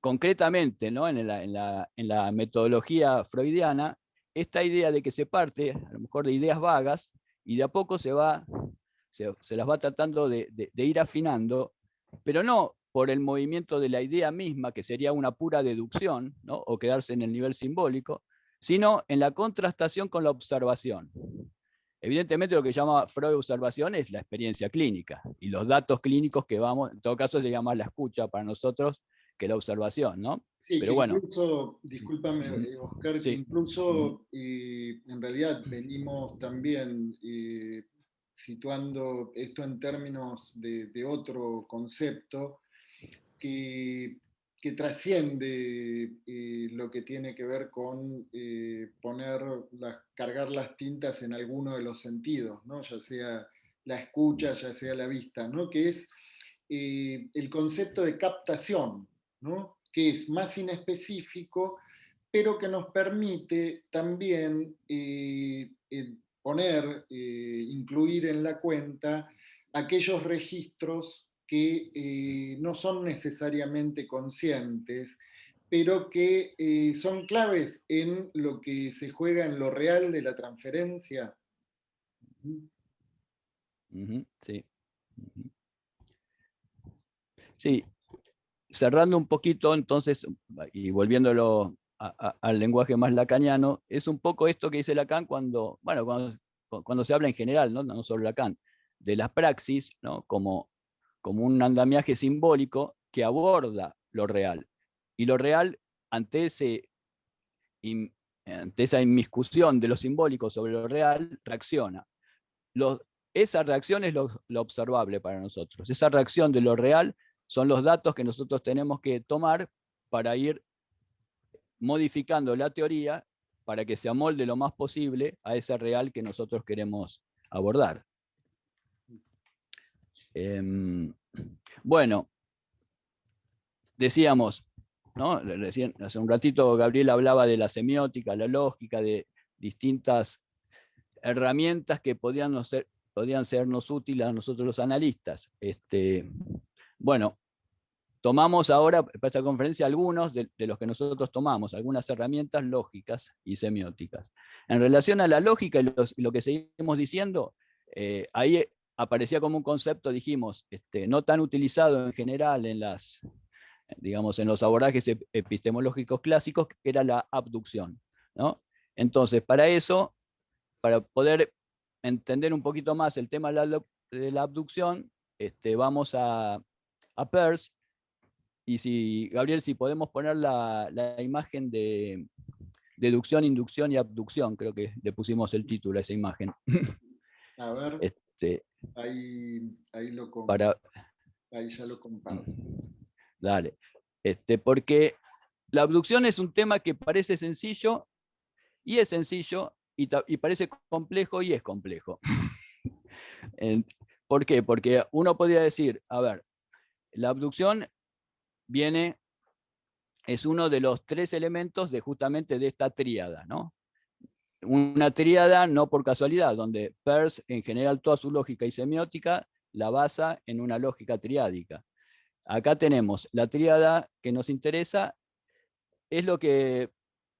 concretamente, ¿no? en la metodología freudiana, esta idea de que se parte, a lo mejor de ideas vagas, y de a poco se las va tratando de ir afinando, pero no por el movimiento de la idea misma, que sería una pura deducción, ¿no? O quedarse en el nivel simbólico, sino en la contrastación con la observación. Evidentemente lo que llama Freud observación es la experiencia clínica y los datos clínicos que vamos, en todo caso se llama la escucha para nosotros, que la observación, ¿no? Sí, Pero que bueno. incluso, discúlpame, Oscar, que Sí. incluso en realidad venimos también situando esto en términos de otro concepto que trasciende lo que tiene que ver con cargar las tintas en alguno de los sentidos, ¿no? Ya sea la escucha, ya sea la vista, ¿no? Que es el concepto de captación, ¿no? Que es más inespecífico, pero que nos permite también incluir en la cuenta aquellos registros que no son necesariamente conscientes, pero que son claves en lo que se juega en lo real de la transferencia. Sí. Sí, cerrando un poquito, entonces, y volviéndolo al lenguaje más lacaniano, es un poco esto que dice Lacan cuando se habla en general, no solo Lacan, de la praxis, ¿no? como un andamiaje simbólico que aborda lo real. Y lo real, ante, ante esa inmiscusión de lo simbólico sobre lo real, reacciona. Esa reacción es lo observable para nosotros. Esa reacción de lo real son los datos que nosotros tenemos que tomar para ir modificando la teoría para que se amolde lo más posible a ese real que nosotros queremos abordar. Bueno, decíamos, ¿no? Recién, hace un ratito Gabriel hablaba de la semiótica, la lógica, de distintas herramientas que podían sernos útiles a nosotros los analistas. Bueno, tomamos ahora para esta conferencia algunos de los que nosotros tomamos, algunas herramientas lógicas y semióticas. En relación a la lógica y lo que seguimos diciendo, ahí aparecía como un concepto, dijimos, no tan utilizado en general en los abordajes epistemológicos clásicos, que era la abducción, ¿no? Entonces, para poder entender un poquito más el tema de la abducción, vamos a Peirce. Y Gabriel, si podemos poner la imagen de deducción, inducción y abducción, creo que le pusimos el título a esa imagen. A ver, ahí ya lo comparto. Dale. Porque la abducción es un tema que parece sencillo, y es sencillo, y parece complejo, y es complejo. ¿Por qué? Porque uno podría decir, a ver, la abducción es uno de los 3 elementos justamente de esta tríada, ¿no? Una tríada no por casualidad, donde Peirce, en general, toda su lógica y semiótica la basa en una lógica triádica. Acá tenemos la tríada que nos interesa, es lo que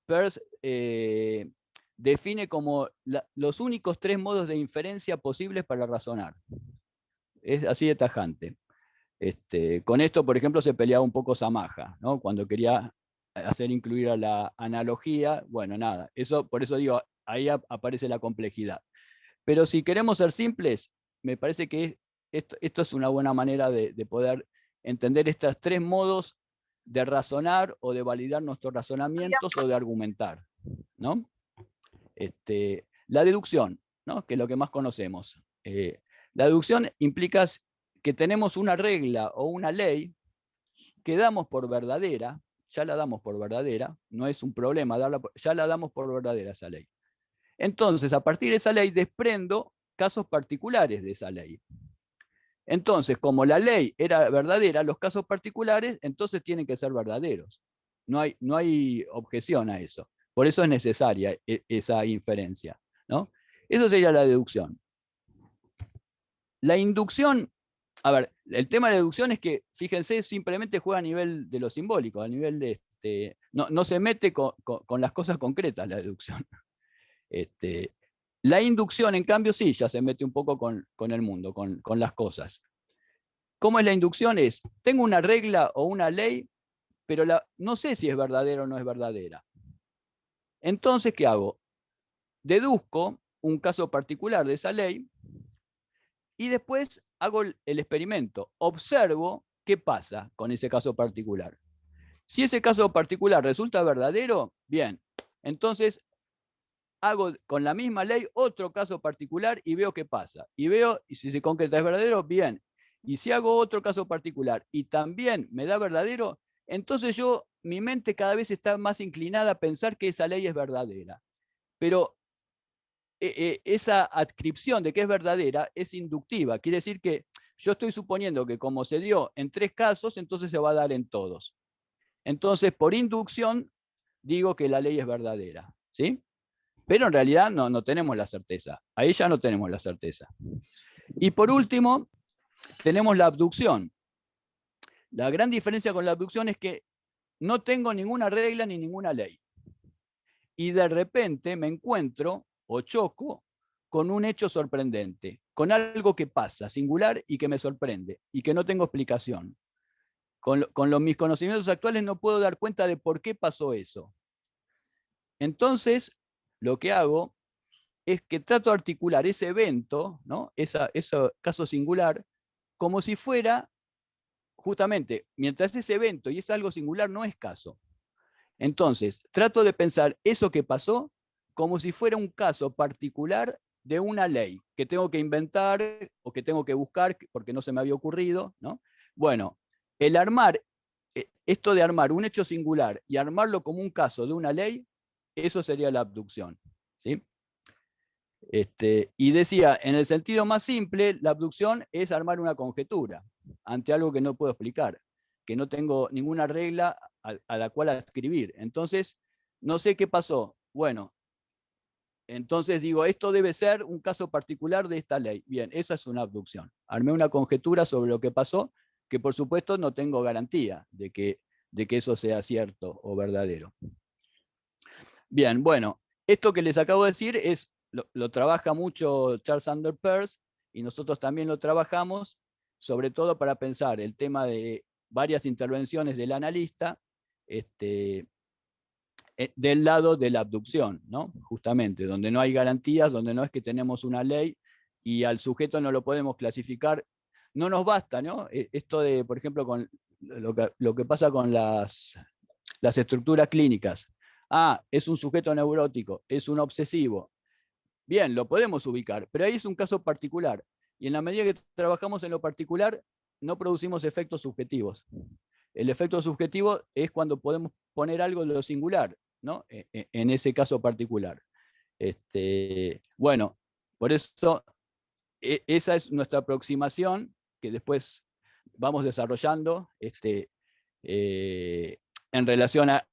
Peirce define como los únicos 3 modos de inferencia posibles para razonar. Es así de tajante. Con esto, por ejemplo, se peleaba un poco Samaja, ¿no? Cuando quería hacer incluir a la analogía, bueno, nada, por eso digo, ahí aparece la complejidad. Pero si queremos ser simples, me parece que esto es una buena manera de poder entender estos 3 modos de razonar o de validar nuestros razonamientos o de argumentar, ¿no? La deducción, ¿no? Que es lo que más conocemos. La deducción implica que tenemos una regla o una ley que damos por verdadera, ya la damos por verdadera, no es un problema ya la damos por verdadera esa ley. Entonces, a partir de esa ley desprendo casos particulares de esa ley. Entonces, como la ley era verdadera, los casos particulares entonces tienen que ser verdaderos. No hay objeción a eso. Por eso es necesaria esa inferencia, ¿no? Eso sería la deducción. La inducción, a ver, el tema de la deducción es que, fíjense, simplemente juega a nivel de lo simbólico, a nivel de, no se mete con las cosas concretas la deducción. La inducción, en cambio, sí, ya se mete un poco con el mundo, con las cosas. ¿Cómo es la inducción? Tengo una regla o una ley, pero no sé si es verdadera o no es verdadera. Entonces, ¿qué hago? Deduzco un caso particular de esa ley y después hago el experimento. Observo qué pasa con ese caso particular. Si ese caso particular resulta verdadero, bien, entonces hago con la misma ley otro caso particular y veo qué pasa. Y veo, y si se concreta es verdadero, bien. Y si hago otro caso particular y también me da verdadero, entonces mi mente cada vez está más inclinada a pensar que esa ley es verdadera. Pero esa adscripción de que es verdadera es inductiva. Quiere decir que yo estoy suponiendo que como se dio en 3 casos, entonces se va a dar en todos. Entonces, por inducción, digo que la ley es verdadera. ¿Sí? Pero en realidad no tenemos la certeza. Ahí ya no tenemos la certeza. Y por último, tenemos la abducción. La gran diferencia con la abducción es que no tengo ninguna regla ni ninguna ley. Y de repente me encuentro o choco con un hecho sorprendente, con algo que pasa, singular y que me sorprende y que no tengo explicación. Con mis conocimientos actuales no puedo dar cuenta de por qué pasó eso. Entonces, lo que hago es que trato de articular ese evento, ¿no? Ese caso singular, como si fuera, justamente, mientras ese evento y es algo singular, no es caso. Entonces, trato de pensar eso que pasó como si fuera un caso particular de una ley que tengo que inventar o que tengo que buscar porque no se me había ocurrido, ¿no? Bueno, el armar, esto de armar un hecho singular y armarlo como un caso de una ley, eso sería la abducción, ¿sí? Y decía, en el sentido más simple, la abducción es armar una conjetura ante algo que no puedo explicar, que no tengo ninguna regla a la cual adscribir. Entonces, no sé qué pasó. Bueno, entonces digo, esto debe ser un caso particular de esta ley. Bien, esa es una abducción. Armé una conjetura sobre lo que pasó, que por supuesto no tengo garantía de que eso sea cierto o verdadero. Bien, bueno, esto que les acabo de decir lo trabaja mucho Charles Sanders Peirce y nosotros también lo trabajamos, sobre todo para pensar el tema de varias intervenciones del analista del lado de la abducción, ¿no? Justamente, donde no hay garantías, donde no es que tenemos una ley y al sujeto no lo podemos clasificar. No nos basta, ¿no? Esto de, por ejemplo, con lo que pasa con las estructuras clínicas. Ah, es un sujeto neurótico, es un obsesivo. Bien, lo podemos ubicar, pero ahí es un caso particular. Y en la medida que trabajamos en lo particular, no producimos efectos subjetivos. El efecto subjetivo es cuando podemos poner algo de lo singular, ¿no? En ese caso particular. Bueno, por eso esa es nuestra aproximación que después vamos desarrollando en relación a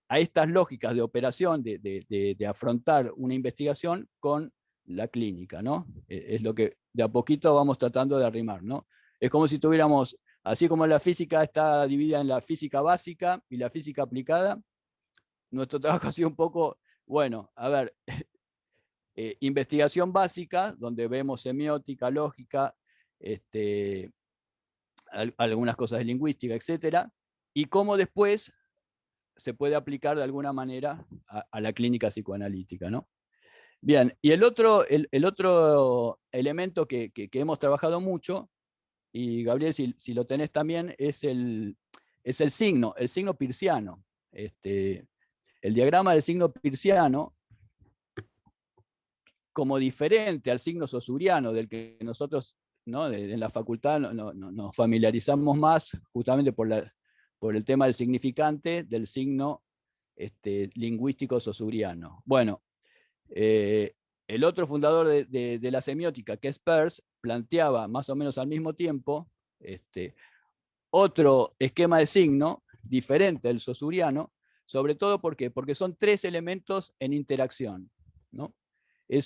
estas lógicas de operación, de afrontar una investigación con la clínica, ¿no? Es lo que de a poquito vamos tratando de arrimar, ¿no? Es como si tuviéramos, así como la física está dividida en la física básica y la física aplicada, nuestro trabajo ha sido un poco, bueno, a ver, investigación básica, donde vemos semiótica, lógica, algunas cosas de lingüística, etcétera, y cómo después se puede aplicar de alguna manera a la clínica psicoanalítica, ¿no? Bien, y el otro elemento que hemos trabajado mucho, y Gabriel, si lo tenés también, es el signo peirciano. El diagrama del signo peirciano, como diferente al signo saussuriano, del que nosotros, ¿no? en la facultad nos familiarizamos más, justamente por el tema del significante del signo lingüístico saussuriano. Bueno, el otro fundador de la semiótica, que es Peirce, planteaba más o menos al mismo tiempo otro esquema de signo diferente del saussuriano, sobre todo porque son 3 elementos en interacción, ¿no? El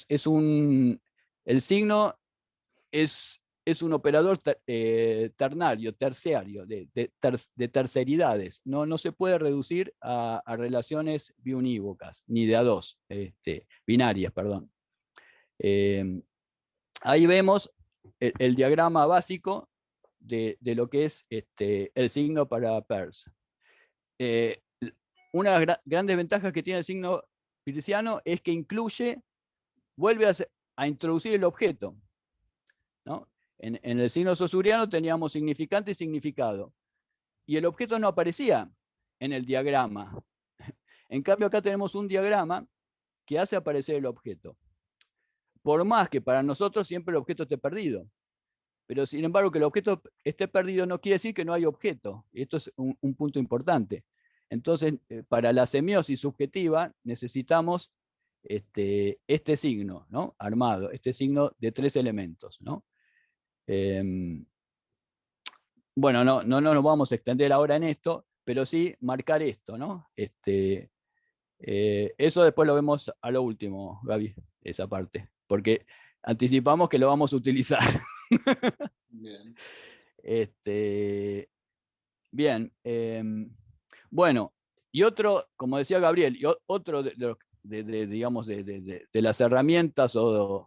signo es un operador ternario, terciario, de terceridades. No se puede reducir a relaciones biunívocas, ni de a dos, binarias, perdón. Ahí vemos el diagrama básico de lo que es el signo para Peirce. Una de las grandes ventajas que tiene el signo peirciano es que vuelve a introducir el objeto, ¿no? En el signo saussuriano teníamos significante y significado. y el objeto no aparecía en el diagrama. En cambio, acá tenemos un diagrama que hace aparecer el objeto. Por más que para nosotros siempre el objeto esté perdido. Pero sin embargo, que el objeto esté perdido no quiere decir que no hay objeto. Y esto es un punto importante. Entonces, para la semiosis subjetiva necesitamos este signo, ¿no? Armado, este signo de 3 elementos, ¿no? Bueno, no nos vamos a extender ahora en esto, pero sí marcar esto, ¿no? Eso después lo vemos a lo último, Gaby, esa parte, porque anticipamos que lo vamos a utilizar. Bien. Bien, bueno, y otro, como decía Gabriel, y otro digamos, de las herramientas o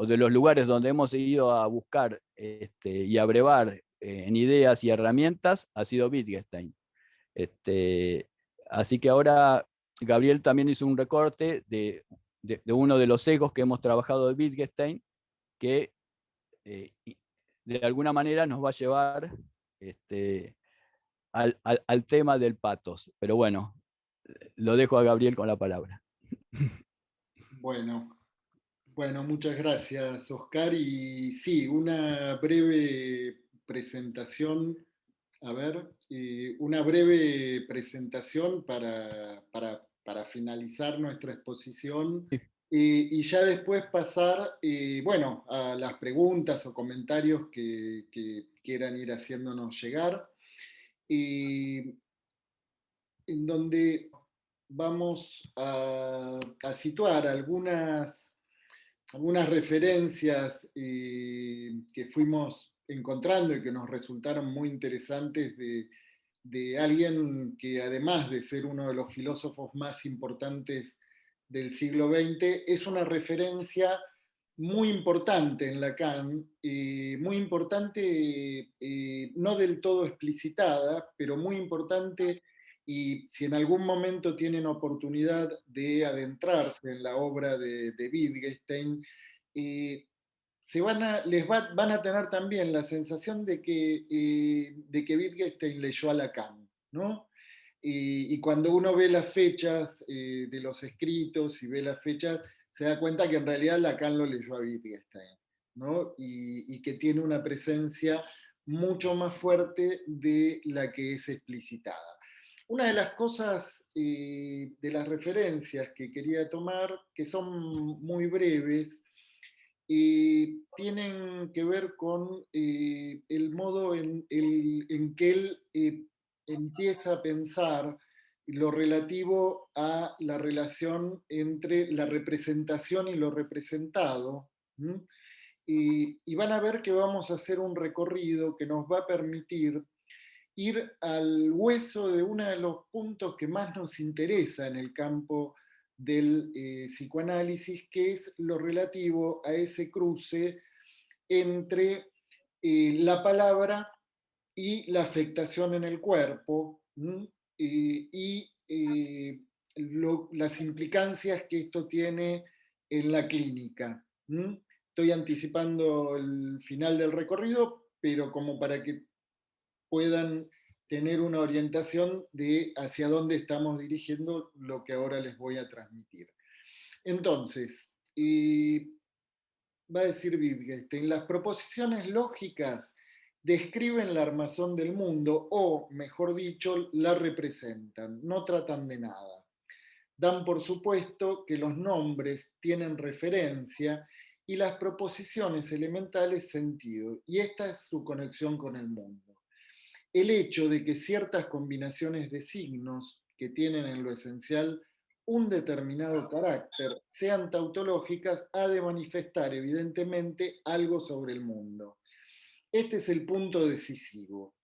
de los lugares donde hemos ido a buscar y a brevar en ideas y herramientas ha sido Wittgenstein. Así que ahora Gabriel también hizo un recorte de uno de los sesgos que hemos trabajado de Wittgenstein, que de alguna manera nos va a llevar al tema del patos. Pero bueno, lo dejo a Gabriel con la palabra. Bueno, muchas gracias, Oscar. Y sí, una breve presentación, una breve presentación para finalizar nuestra exposición y ya después pasar, bueno, a las preguntas o comentarios que quieran ir haciéndonos llegar. En donde vamos a situar algunas referencias que fuimos encontrando y que nos resultaron muy interesantes de alguien que, además de ser uno de los filósofos más importantes del siglo XX, es una referencia muy importante en Lacan, muy importante, no del todo explicitada, pero muy importante, y si en algún momento tienen oportunidad de adentrarse en la obra de Wittgenstein, van a tener también la sensación de que Wittgenstein leyó a Lacan, ¿no? Y cuando uno ve las fechas de los escritos y ve las fechas, se da cuenta que en realidad Lacan lo leyó a Wittgenstein, ¿no? Y que tiene una presencia mucho más fuerte de la que es explicitada. Una de las cosas, de las referencias que quería tomar, que son muy breves, tienen que ver con el modo en que él empieza a pensar lo relativo a la relación entre la representación y lo representado. Y van a ver que vamos a hacer un recorrido que nos va a permitir ir al hueso de uno de los puntos que más nos interesa en el campo del psicoanálisis, que es lo relativo a ese cruce entre la palabra y la afectación en el cuerpo, y las implicancias que esto tiene en la clínica. Estoy anticipando el final del recorrido, pero como para que puedan tener una orientación de hacia dónde estamos dirigiendo lo que ahora les voy a transmitir. Entonces, va a decir Wittgenstein, las proposiciones lógicas describen la armazón del mundo, o, mejor dicho, la representan, no tratan de nada. Dan por supuesto que los nombres tienen referencia y las proposiciones elementales sentido, y esta es su conexión con el mundo. El hecho de que ciertas combinaciones de signos que tienen en lo esencial un determinado carácter sean tautológicas ha de manifestar evidentemente algo sobre el mundo. Este es el punto decisivo.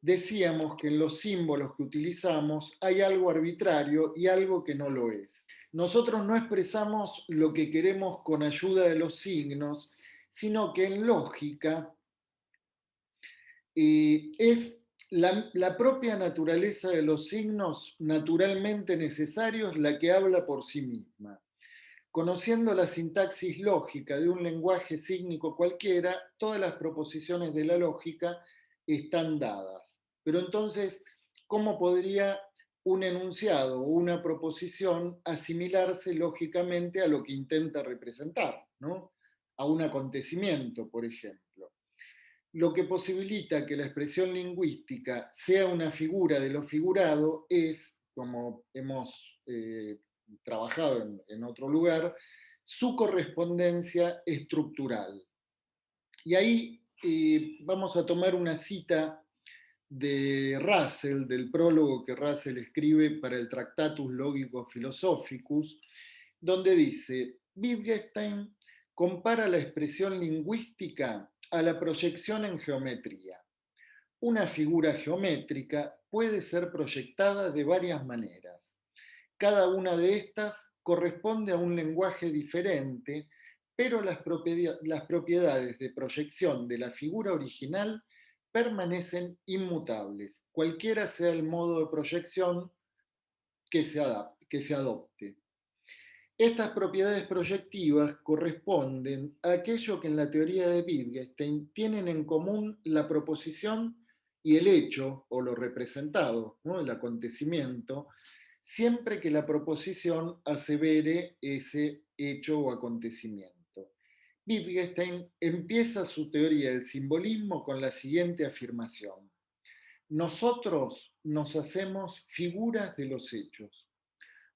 Decíamos que en los símbolos que utilizamos hay algo arbitrario y algo que no lo es. Nosotros no expresamos lo que queremos con ayuda de los signos, sino que en lógica es la propia naturaleza de los signos naturalmente necesarios la que habla por sí misma. Conociendo la sintaxis lógica de un lenguaje sígnico cualquiera, todas las proposiciones de la lógica están dadas. Pero entonces, ¿cómo podría un enunciado o una proposición asimilarse lógicamente a lo que intenta representar, ¿no? A un acontecimiento, por ejemplo? Lo que posibilita que la expresión lingüística sea una figura de lo figurado es, como hemos trabajado en otro lugar, su correspondencia estructural. Y ahí vamos a tomar una cita de Russell, del prólogo que Russell escribe para el Tractatus Logicus Philosophicus, donde dice: Wittgenstein compara la expresión lingüística a la proyección en geometría. Una figura geométrica puede ser proyectada de varias maneras. Cada una de estas corresponde a un lenguaje diferente, pero las propiedades de proyección de la figura original permanecen inmutables, cualquiera sea el modo de proyección que se adopte. Estas propiedades proyectivas corresponden a aquello que en la teoría de Wittgenstein tienen en común la proposición y el hecho, o lo representado, ¿no? El acontecimiento, siempre que la proposición asevere ese hecho o acontecimiento. Wittgenstein empieza su teoría del simbolismo con la siguiente afirmación: nosotros nos hacemos figuras de los hechos.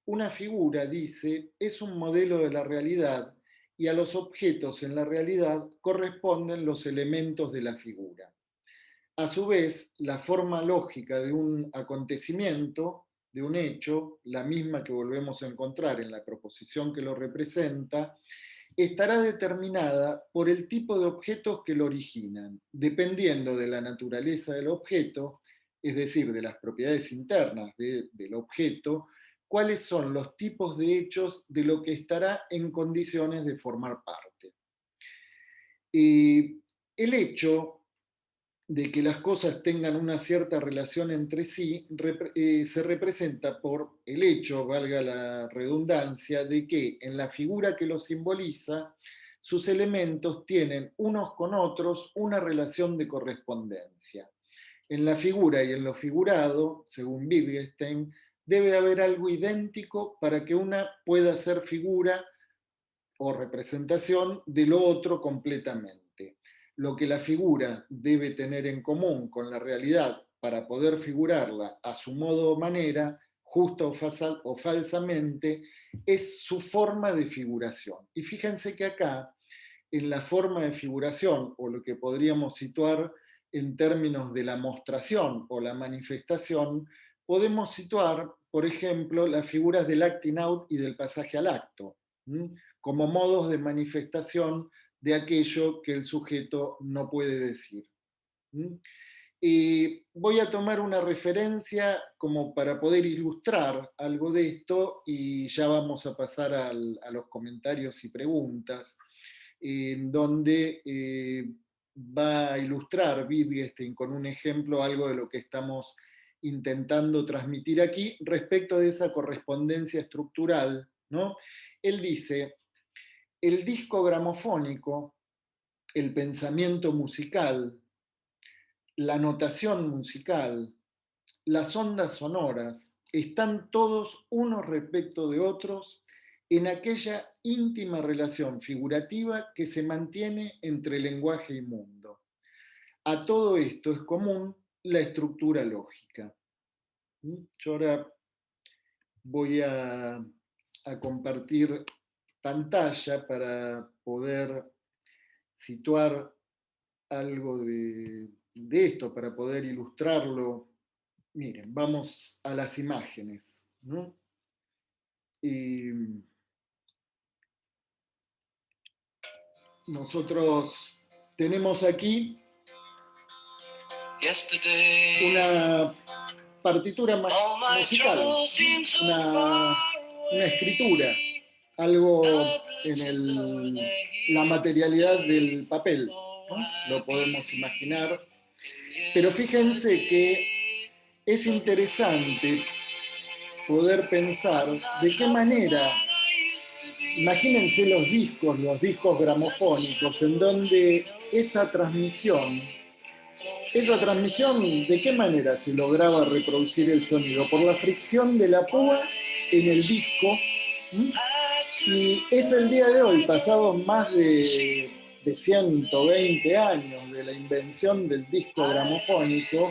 Una figura, dice, es un modelo de la realidad y a los objetos en la realidad corresponden los elementos de la figura. A su vez, la forma lógica de un acontecimiento, de un hecho, la misma que volvemos a encontrar en la proposición que lo representa, estará determinada por el tipo de objetos que lo originan, dependiendo de la naturaleza del objeto, es decir, de las propiedades internas del objeto, cuáles son los tipos de hechos de lo que estará en condiciones de formar parte. El hecho de que las cosas tengan una cierta relación entre sí se representa por el hecho, valga la redundancia, de que en la figura que lo simboliza, sus elementos tienen unos con otros una relación de correspondencia. En la figura y en lo figurado, según Wittgenstein, debe haber algo idéntico para que una pueda ser figura o representación de lo otro completamente. Lo que la figura debe tener en común con la realidad para poder figurarla a su modo o manera, justa o falsamente, es su forma de figuración. Y fíjense que acá, en la forma de figuración, o lo que podríamos situar en términos de la mostración o la manifestación, podemos situar, por ejemplo, las figuras del acting out y del pasaje al acto, como modos de manifestación de aquello que el sujeto no puede decir. Voy a tomar una referencia como para poder ilustrar algo de esto y ya vamos a pasar a los comentarios y preguntas, en donde va a ilustrar Wittgenstein con un ejemplo algo de lo que estamos intentando transmitir aquí respecto de esa correspondencia estructural, ¿no? Él dice: el disco gramofónico, el pensamiento musical, la notación musical, las ondas sonoras, están todos unos respecto de otros en aquella íntima relación figurativa que se mantiene entre lenguaje y mundo. A todo esto es común la estructura lógica. Yo ahora voy a compartir pantalla para poder situar algo de esto, para poder ilustrarlo. Miren, vamos a las imágenes, ¿no? Nosotros tenemos aquí una partitura musical, una escritura, algo en la materialidad del papel, ¿no? Lo podemos imaginar. Pero fíjense que es interesante poder pensar de qué manera, imagínense los discos gramofónicos, en donde esa transmisión esa transmisión, ¿de qué manera se lograba reproducir el sonido? Por la fricción de la púa en el disco. ¿Mm? Y es el día de hoy, pasados más de 120 años de la invención del disco gramofónico,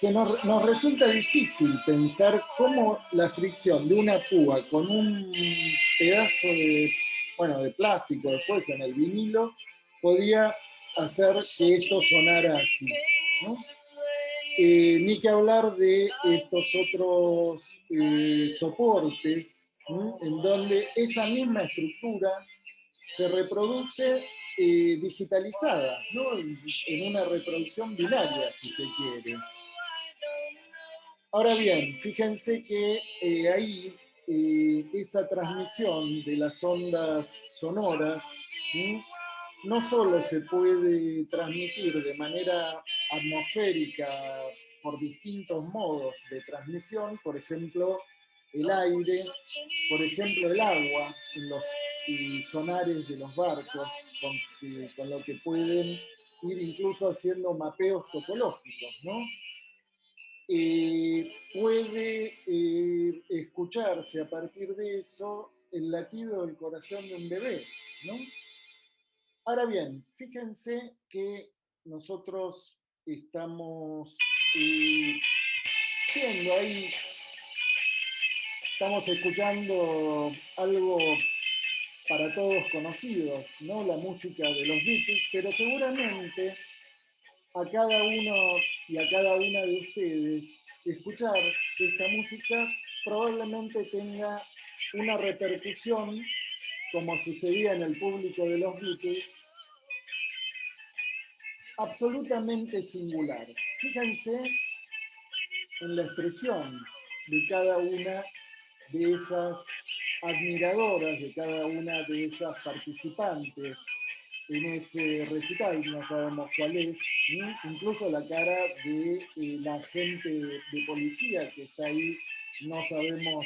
nos resulta difícil pensar cómo la fricción de una púa con un pedazo de plástico después en el vinilo podía hacer que esto sonara así, ¿no? Ni que hablar de estos otros soportes, ¿no? En donde esa misma estructura se reproduce digitalizada, ¿no? En una reproducción binaria, si se quiere. Ahora bien, fíjense que ahí esa transmisión de las ondas sonoras, ¿sí? No solo se puede transmitir de manera atmosférica por distintos modos de transmisión, por ejemplo, el aire, por ejemplo, el agua en los sonares de los barcos, con lo que pueden ir incluso haciendo mapeos topológicos, ¿no? Puede escucharse a partir de eso el latido del corazón de un bebé, ¿no? Ahora bien, fíjense que nosotros estamos viendo ahí, estamos escuchando algo para todos conocido, ¿no? La música de los Beatles, pero seguramente a cada uno y a cada una de ustedes escuchar esta música probablemente tenga una repercusión, como sucedía en el público de los Beatles, absolutamente singular. Fíjense en la expresión de cada una de esas admiradoras, de cada una de esas participantes en ese recital, no sabemos cuál es, ¿sí? Incluso la cara de la agente de policía que está ahí, no sabemos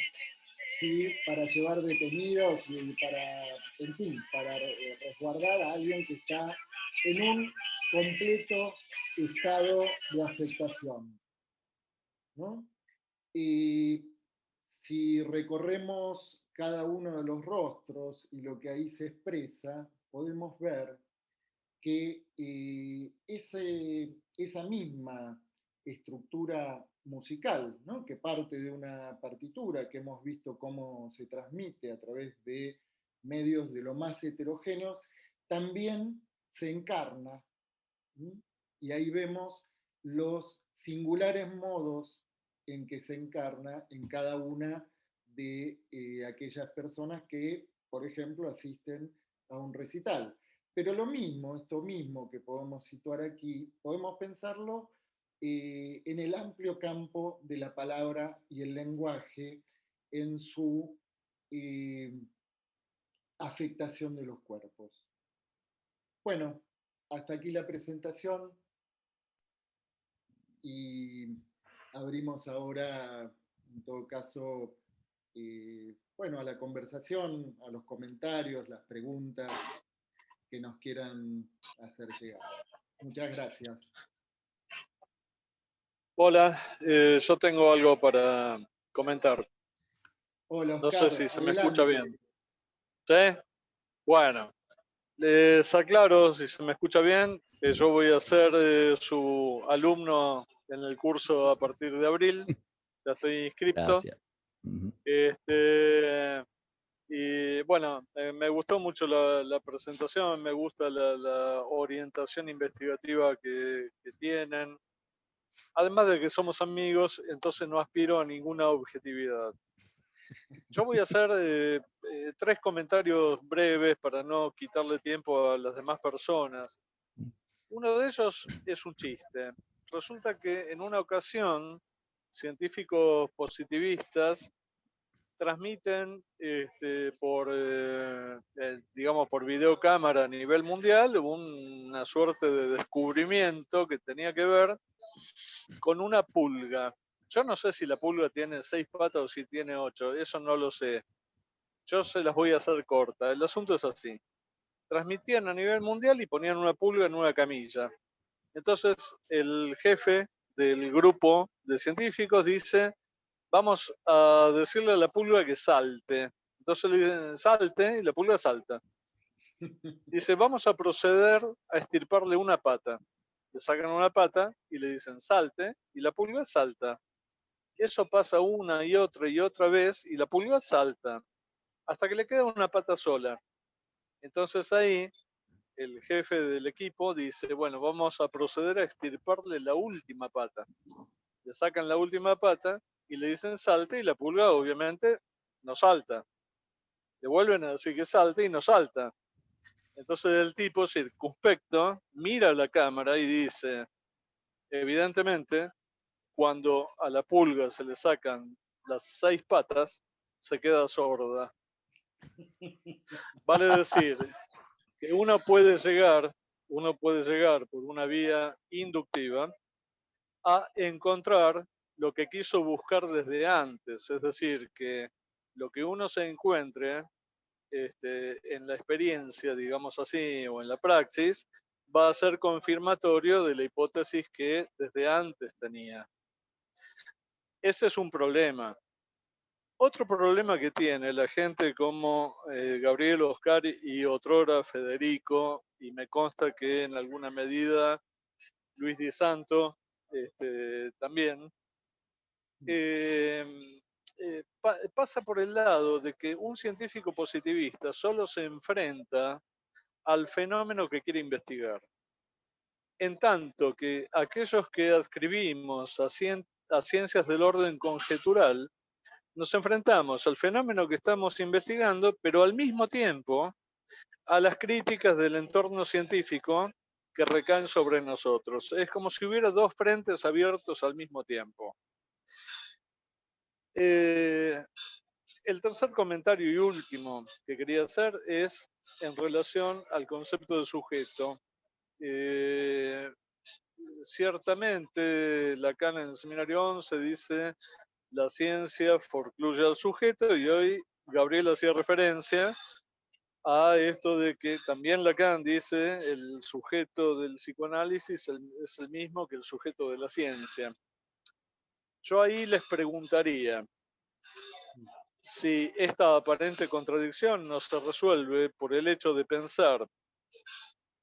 si para llevar detenidos y para, en fin, para resguardar a alguien que está en un completo estado de afectación, ¿no? Y si recorremos cada uno de los rostros y lo que ahí se expresa, podemos ver que esa misma estructura musical, ¿no? Que parte de una partitura que hemos visto cómo se transmite a través de medios de lo más heterogéneos, también se encarna, ¿sí? Y ahí vemos los singulares modos en que se encarna en cada una de aquellas personas que, por ejemplo, asisten a un recital. Pero lo mismo, esto mismo que podemos situar aquí, podemos pensarlo en el amplio campo de la palabra y el lenguaje en su afectación de los cuerpos. Bueno, hasta aquí la presentación y abrimos ahora, en todo caso, bueno, a la conversación, a los comentarios, las preguntas que nos quieran hacer llegar. Muchas gracias. Hola, yo tengo algo para comentar. Hola, No Oscar, sé si se me adelante. escucha bien. ¿Sí? Bueno, les aclaro, si se me escucha bien, que yo voy a ser su alumno en el curso a partir de abril. Ya estoy inscripto. Gracias. Ujú. Y bueno, me gustó mucho la presentación, me gusta la orientación investigativa que tienen. Además de que somos amigos, entonces no aspiro a ninguna objetividad. Yo voy a hacer 3 comentarios breves para no quitarle tiempo a las demás personas. Uno de ellos es un chiste. Resulta que en una ocasión, científicos positivistas transmiten digamos, por videocámara a nivel mundial una suerte de descubrimiento que tenía que ver con una pulga. Yo no sé si la pulga tiene 6 patas o si tiene 8, eso no lo sé. Yo se las voy a hacer corta. El asunto es así. Transmitían a nivel mundial y ponían una pulga en una camilla. Entonces el jefe del grupo de científicos dice, vamos a decirle a la pulga que salte. Entonces le dicen salte y la pulga salta. Dice, vamos a proceder a estirparle una pata. Le sacan una pata y le dicen salte y la pulga salta. Eso pasa una y otra vez y la pulga salta hasta que le queda una pata sola. Entonces ahí el jefe del equipo dice, bueno, vamos a proceder a extirparle la última pata. Le sacan la última pata y le dicen salte y la pulga obviamente no salta. Le vuelven a decir que salte y no salta. Entonces el tipo circunspecto mira a la cámara y dice, evidentemente, cuando a la pulga se le sacan las 6 patas, se queda sorda. Vale decir que uno puede llegar por una vía inductiva a encontrar lo que quiso buscar desde antes, es decir, que lo que uno se encuentre en la experiencia, digamos así, o en la praxis, va a ser confirmatorio de la hipótesis que desde antes tenía. Ese es un problema. Otro problema que tiene la gente como Gabriel, Oscar y otrora Federico, y me consta que en alguna medida Luis Di Santo también, pasa por el lado de que un científico positivista solo se enfrenta al fenómeno que quiere investigar. En tanto que aquellos que adscribimos a ciencias del orden conjetural, nos enfrentamos al fenómeno que estamos investigando, pero al mismo tiempo a las críticas del entorno científico que recaen sobre nosotros. Es como si hubiera dos frentes abiertos al mismo tiempo. El tercer comentario y último que quería hacer es en relación al concepto de sujeto. Ciertamente, Lacan en el seminario 11 dice la ciencia forcluye al sujeto y hoy Gabriel hacía referencia a esto de que también Lacan dice el sujeto del psicoanálisis es el mismo que el sujeto de la ciencia. Yo ahí les preguntaría si esta aparente contradicción no se resuelve por el hecho de pensar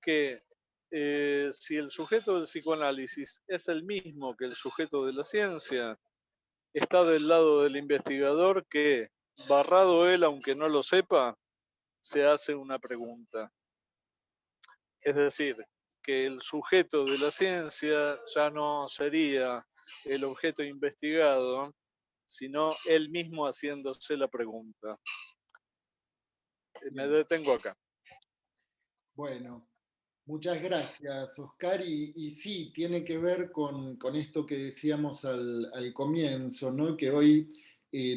que si el sujeto del psicoanálisis es el mismo que el sujeto de la ciencia, está del lado del investigador que, barrado él aunque no lo sepa, se hace una pregunta. Es decir, que el sujeto de la ciencia ya no sería el objeto investigado, sino él mismo haciéndose la pregunta. Me detengo acá. Bueno, muchas gracias, Oscar. Y sí, tiene que ver con esto que decíamos al comienzo, ¿no? Que hoy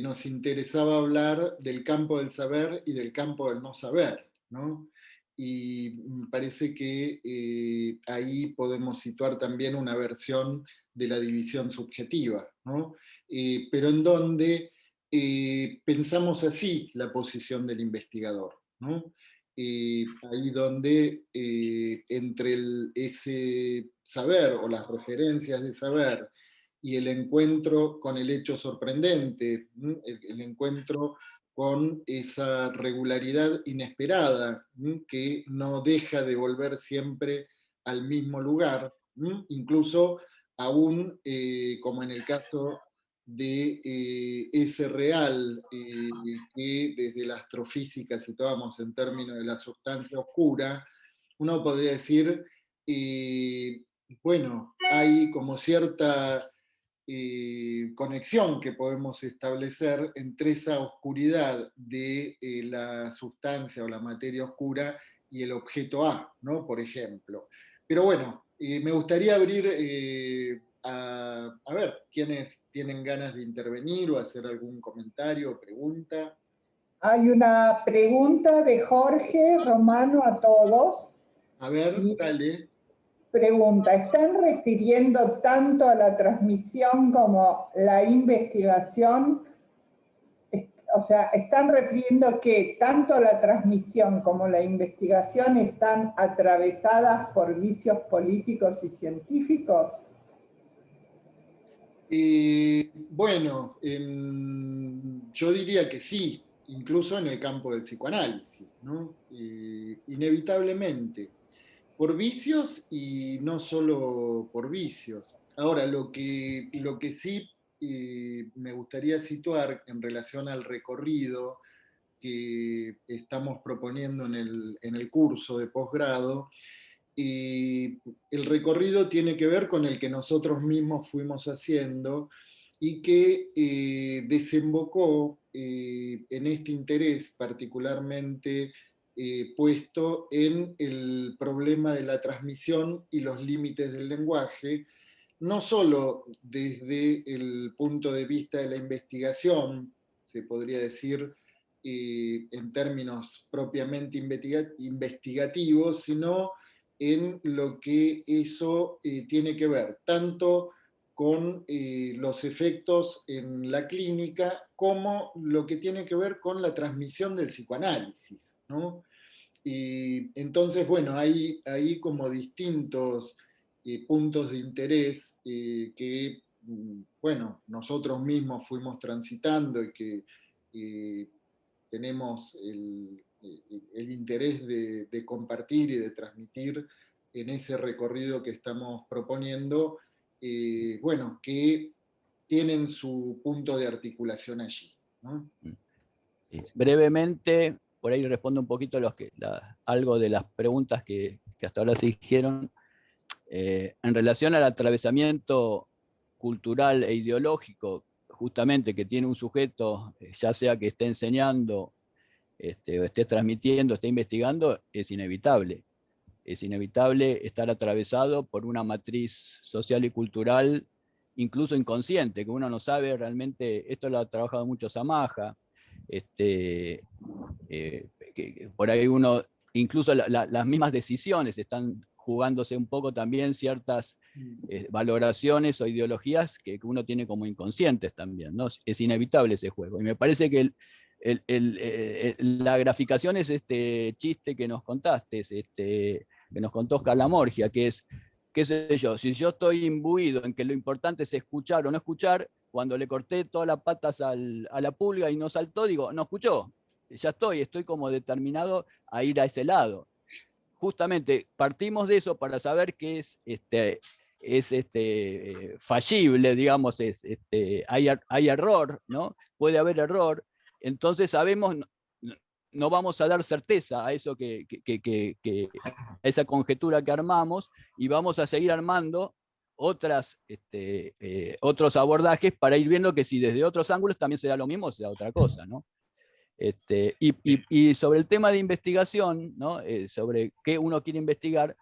nos interesaba hablar del campo del saber y del campo del no saber, ¿no? Y me parece que ahí podemos situar también una versión de la división subjetiva, ¿no? Pero en donde pensamos así la posición del investigador, ¿no? Ahí donde entre ese saber o las referencias de saber y el encuentro con el hecho sorprendente, el encuentro con esa regularidad inesperada que no deja de volver siempre al mismo lugar, incluso aún como en el caso de ese real que desde la astrofísica situamos en términos de la sustancia oscura, uno podría decir, bueno, hay como cierta conexión que podemos establecer entre esa oscuridad de la sustancia o la materia oscura y el objeto A, ¿no? Por ejemplo. Pero bueno, me gustaría abrir a ver quiénes tienen ganas de intervenir o hacer algún comentario o pregunta. Hay una pregunta de Jorge Romano a todos. A ver, Y dale. pregunta, ¿están refiriendo tanto a la transmisión como la investigación? o sea, están refiriendo que tanto la transmisión como la investigación están atravesadas por vicios políticos y científicos. Bueno, yo diría que sí, incluso en el campo del psicoanálisis, ¿no? Inevitablemente, por vicios y no solo por vicios. Ahora, lo que sí me gustaría situar en relación al recorrido que estamos proponiendo en el curso de posgrado, el recorrido tiene que ver con el que nosotros mismos fuimos haciendo y que desembocó en este interés particularmente puesto en el problema de la transmisión y los límites del lenguaje, no solo desde el punto de vista de la investigación, se podría decir en términos propiamente investigativos, sino en lo que eso tiene que ver, tanto con los efectos en la clínica, como lo que tiene que ver con la transmisión del psicoanálisis, ¿no? Y entonces, bueno, hay como distintos puntos de interés que, bueno, nosotros mismos fuimos transitando y que tenemos el interés de compartir y de transmitir en ese recorrido que estamos proponiendo, bueno, que tienen su punto de articulación allí, ¿no? Brevemente, por ahí respondo un poquito algo de las preguntas que hasta ahora se dijeron. En relación al atravesamiento cultural e ideológico, justamente que tiene un sujeto, ya sea que esté enseñando, o esté transmitiendo, esté investigando, es inevitable. Es inevitable estar atravesado por una matriz social y cultural, incluso inconsciente, que uno no sabe realmente. Esto lo ha trabajado mucho Samaja, que por ahí uno, incluso las mismas decisiones están jugándose un poco también ciertas valoraciones o ideologías que uno tiene como inconscientes también, ¿no? Es inevitable ese juego. Y me parece que la graficación es este chiste que nos contaste, que nos contó Oscar Lamorgia, que es, qué sé yo, si yo estoy imbuido en que lo importante es escuchar o no escuchar, cuando le corté todas las patas a la pulga y no saltó, digo, no escuchó, ya estoy como determinado a ir a ese lado. Justamente partimos de eso para saber que es fallible, digamos, hay error, ¿no? Puede haber error, entonces sabemos, no vamos a dar certeza a eso a esa conjetura que armamos, y vamos a seguir armando otros abordajes para ir viendo que si desde otros ángulos también se da lo mismo o se da otra cosa, ¿no? Y sobre el tema de investigación, ¿no? Sobre qué uno quiere investigar,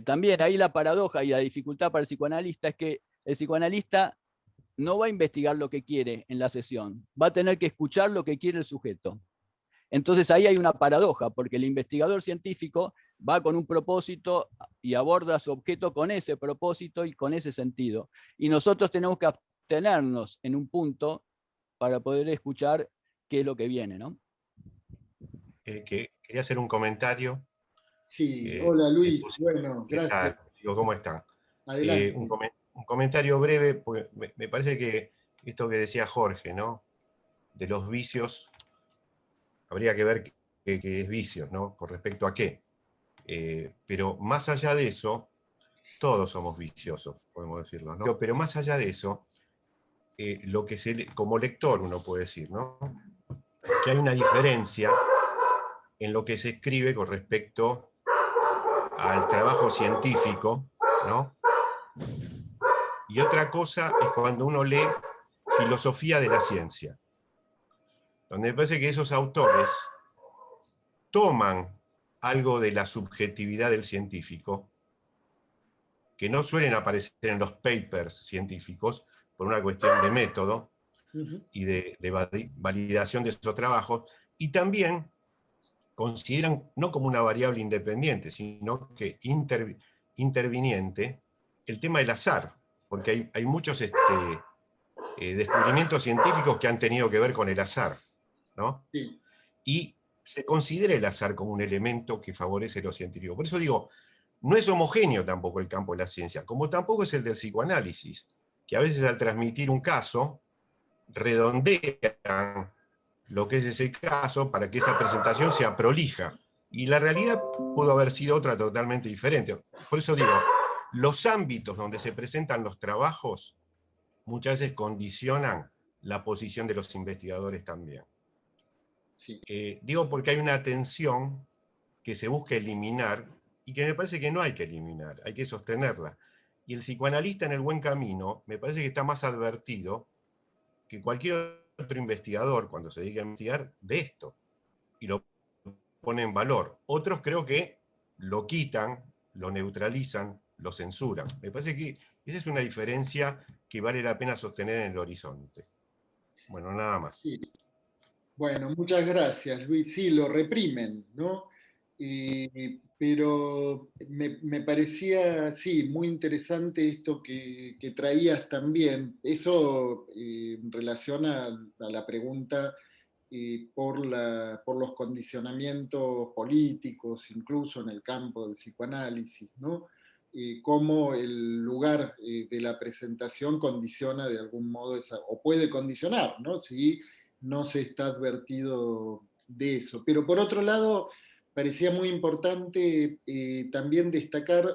también ahí la paradoja y la dificultad para el psicoanalista es que el psicoanalista no va a investigar lo que quiere en la sesión, va a tener que escuchar lo que quiere el sujeto. Entonces ahí hay una paradoja, porque el investigador científico va con un propósito y aborda su objeto con ese propósito y con ese sentido. Y nosotros tenemos que abstenernos en un punto para poder escuchar qué es lo que viene, ¿no? Quería hacer un comentario. Sí, hola Luis, bueno, ¿Qué gracias. tal? Digo, ¿cómo están? Adelante. Un comentario breve, porque me parece que esto que decía Jorge, ¿no? De los vicios, habría que ver qué es vicios, ¿no? Con respecto a qué. Pero más allá de eso, todos somos viciosos, podemos decirlo, ¿no? Pero más allá de eso, lo que como lector uno puede decir, ¿no? Que hay una diferencia en lo que se escribe con respecto al trabajo científico, ¿no? Y otra cosa es cuando uno lee filosofía de la ciencia, donde me parece que esos autores toman algo de la subjetividad del científico, que no suelen aparecer en los papers científicos por una cuestión de método y de validación de esos trabajos, y también consideran no como una variable independiente, sino que interviniente, el tema del azar, porque hay muchos descubrimientos científicos que han tenido que ver con el azar. ¿no? Sí, Y se considera el azar como un elemento que favorece lo científico. Por eso digo, no es homogéneo tampoco el campo de la ciencia, como tampoco es el del psicoanálisis, que a veces al transmitir un caso, redondean lo que es ese caso para que esa presentación sea prolija. Y la realidad pudo haber sido otra totalmente diferente. Por eso digo, los ámbitos donde se presentan los trabajos muchas veces condicionan la posición de los investigadores también. sí. Digo porque hay una tensión que se busca eliminar y que me parece que no hay que eliminar, hay que sostenerla. Y el psicoanalista en el buen camino me parece que está más advertido que cualquier otro investigador cuando se dedica a investigar de esto y lo pone en valor. Otros creo que lo quitan, lo neutralizan, lo censuran. Me parece que esa es una diferencia que vale la pena sostener en el horizonte. Bueno, nada más. Sí. Bueno, muchas gracias, Luis. Sí, lo reprimen, ¿no? Pero me parecía, sí, muy interesante esto que traías también. Eso en relación a la pregunta por los condicionamientos políticos, incluso en el campo del psicoanálisis, ¿no? Cómo el lugar de la presentación condiciona de algún modo o puede condicionar, ¿no? Si no se está advertido de eso. Pero por otro lado, parecía muy importante también destacar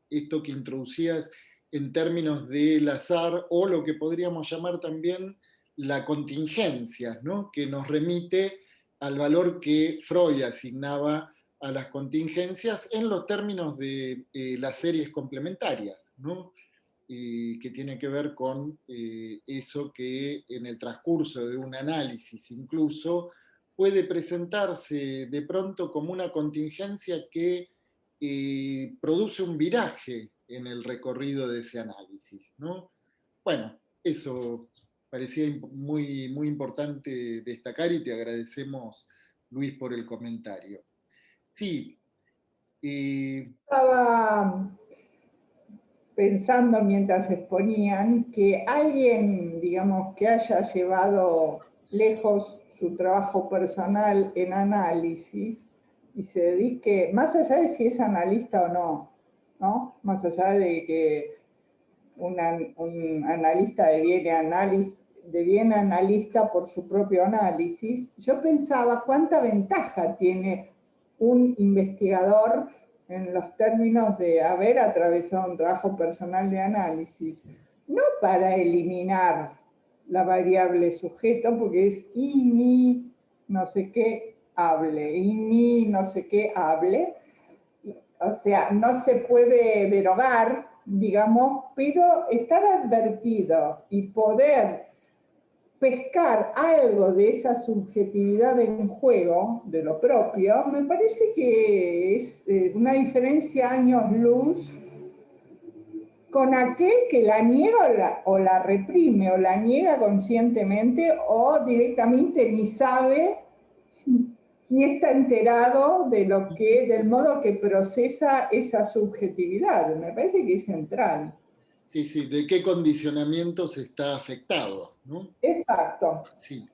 esto que introducías en términos del azar o lo que podríamos llamar también la contingencia, ¿no? Que nos remite al valor que Freud asignaba a las contingencias en los términos de las series complementarias, ¿no? Que tiene que ver con eso que en el transcurso de un análisis incluso puede presentarse de pronto como una contingencia que produce un viraje en el recorrido de ese análisis, ¿no? Bueno, eso parecía muy, muy importante destacar y te agradecemos, Luis, por el comentario. Sí, Estaba pensando mientras exponían que alguien, digamos, que haya llevado lejos su trabajo personal en análisis y se dedique, más allá de si es analista o no, ¿no? Más allá de que un analista deviene analista por su propio análisis, yo pensaba cuánta ventaja tiene un investigador en los términos de haber atravesado un trabajo personal de análisis, no para eliminar la variable sujeto, porque es ini no sé qué hable, ini no sé qué hable, o sea, no se puede derogar, digamos, pero estar advertido y poder pescar algo de esa subjetividad en juego, de lo propio, me parece que es una diferencia años luz con aquel que la niega o la reprime, o la niega conscientemente, o directamente ni sabe ni está enterado de del modo que procesa esa subjetividad. Me parece que es central. sí, sí, de qué condicionamientos está afectado, ¿no? Exacto, Sí,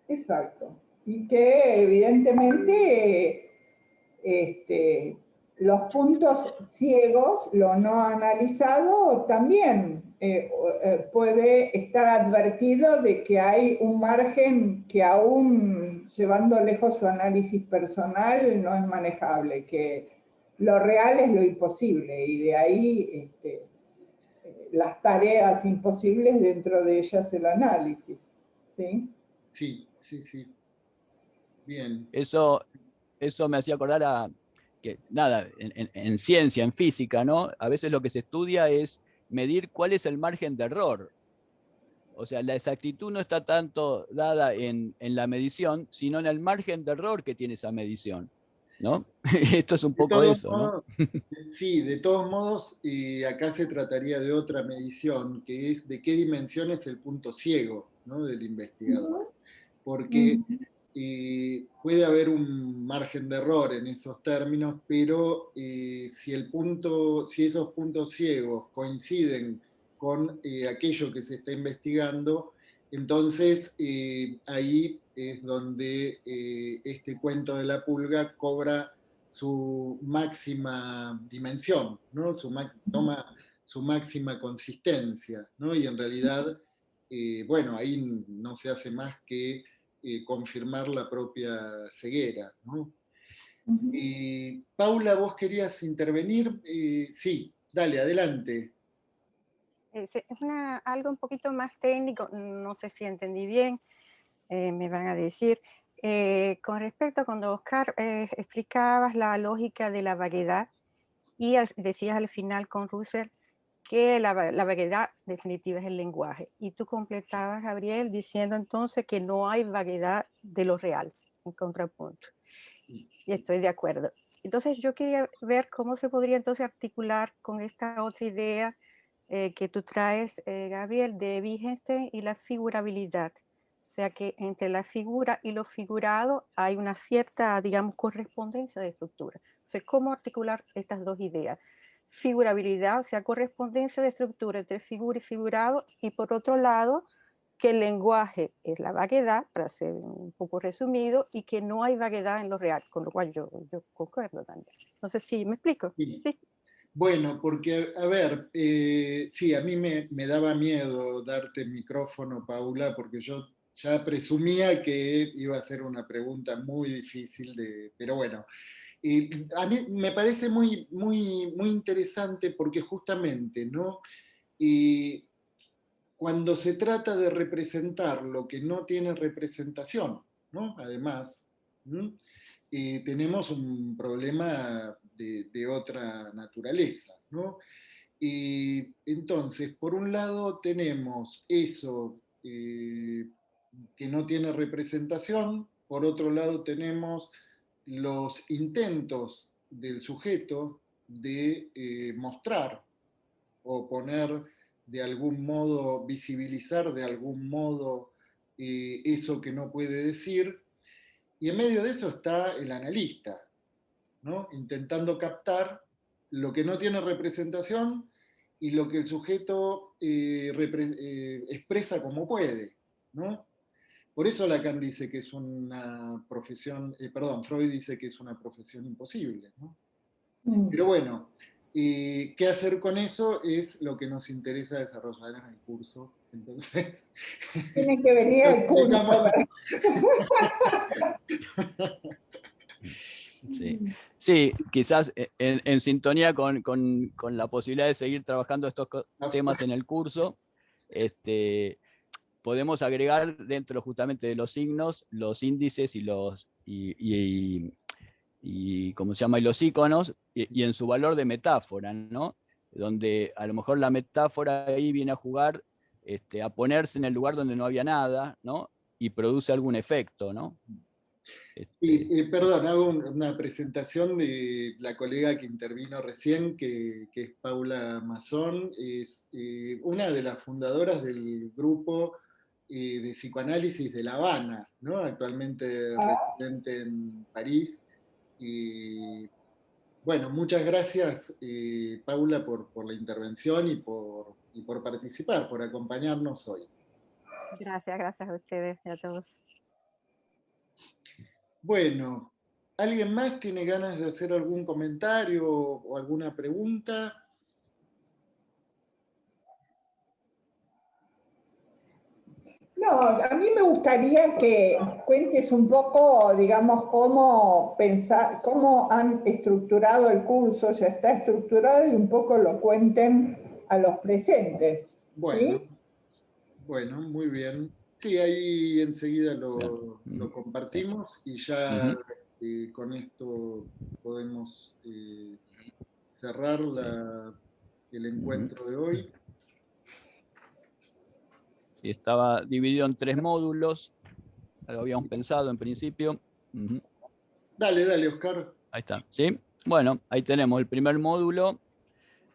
exacto. Y que evidentemente los puntos ciegos, lo no analizado, también puede estar advertido de que hay un margen que aún llevando lejos su análisis personal no es manejable, que lo real es lo imposible y de ahí las tareas imposibles, dentro de ellas el análisis. ¿Sí? sí, sí, sí. Bien. Eso me hacía acordar a que, nada, en ciencia, en física, ¿no? A veces lo que se estudia es medir cuál es el margen de error. O sea, la exactitud no está tanto dada en la medición, sino en el margen de error que tiene esa medición, ¿no? Esto es un De poco todos eso, ¿no? modos, sí, de todos modos, acá se trataría de otra medición, que es de qué dimensión es el punto ciego, ¿no? Del investigador. Porque puede haber un margen de error en esos términos, pero si esos puntos ciegos coinciden con aquello que se está investigando, Entonces, ahí es donde este cuento de la pulga cobra su máxima dimensión, ¿no? Toma su máxima consistencia, ¿no? Y en realidad, bueno, ahí no se hace más que confirmar la propia ceguera, ¿no? Paula, ¿vos querías intervenir? Sí, dale, adelante. Es algo un poquito más técnico, no sé si entendí bien, me van a decir. Con respecto a cuando Oscar explicabas la lógica de la vaguedad y decías al final con Russell que la vaguedad definitiva es el lenguaje. Y tú completabas, Gabriel, diciendo entonces que no hay vaguedad de lo real, en contrapunto. Y estoy de acuerdo. Entonces yo quería ver cómo se podría entonces articular con esta otra idea que tú traes, Gabriel, de Wittgenstein y la figurabilidad. O sea que entre la figura y lo figurado hay una cierta, digamos, correspondencia de estructura. O sea, ¿cómo articular estas dos ideas? Figurabilidad, o sea, correspondencia de estructura entre figura y figurado, y por otro lado, que el lenguaje es la vaguedad, para ser un poco resumido, y que no hay vaguedad en lo real, con lo cual yo concuerdo también. No sé si me explico. Sí. ¿Sí? Bueno, porque, a ver, sí, a mí me daba miedo darte el micrófono, Paula, porque yo ya presumía que iba a ser una pregunta muy difícil, pero bueno, a mí me parece muy, muy, muy interesante porque justamente, ¿no? Y cuando se trata de representar lo que no tiene representación, ¿no? Además, tenemos un problema de otra naturaleza, ¿no? Entonces, por un lado tenemos eso que no tiene representación, por otro lado tenemos los intentos del sujeto de mostrar o poner de algún modo, visibilizar de algún modo eso que no puede decir, y en medio de eso está el analista, ¿no? Intentando captar lo que no tiene representación y lo que el sujeto expresa como puede, ¿no? Por eso Lacan dice que es una profesión, Freud dice que es una profesión imposible, ¿no? Pero bueno, ¿qué hacer con eso? Es lo que nos interesa desarrollar en el curso. Entonces, Tiene que venir al curso. Sí, sí, quizás en sintonía con la posibilidad de seguir trabajando estos temas en el curso, podemos agregar dentro justamente de los signos, los índices y los ¿cómo se llama? Y los iconos, y en su valor de metáfora, ¿no? Donde a lo mejor la metáfora ahí viene a jugar, a ponerse en el lugar donde no había nada, ¿no? Y produce algún efecto, ¿no? Perdón, hago una presentación de la colega que intervino recién, que es Paula Mazón, es una de las fundadoras del grupo de psicoanálisis de La Habana, ¿no? Actualmente residente en París. Bueno, muchas gracias, Paula, por la intervención y por participar, por acompañarnos hoy. Gracias a ustedes y a todos. Bueno, ¿alguien más tiene ganas de hacer algún comentario o alguna pregunta? No, a mí me gustaría que cuentes un poco, digamos, cómo pensar, cómo han estructurado el curso, ya está estructurado, y un poco lo cuenten a los presentes. Bueno, ¿sí? Bueno, muy bien. Sí, ahí enseguida lo compartimos y ya con esto podemos cerrar el encuentro de hoy. Sí, estaba dividido en 3 módulos, lo habíamos pensado en principio. Dale, Oscar. Ahí está, ¿sí? Bueno, ahí tenemos el primer módulo.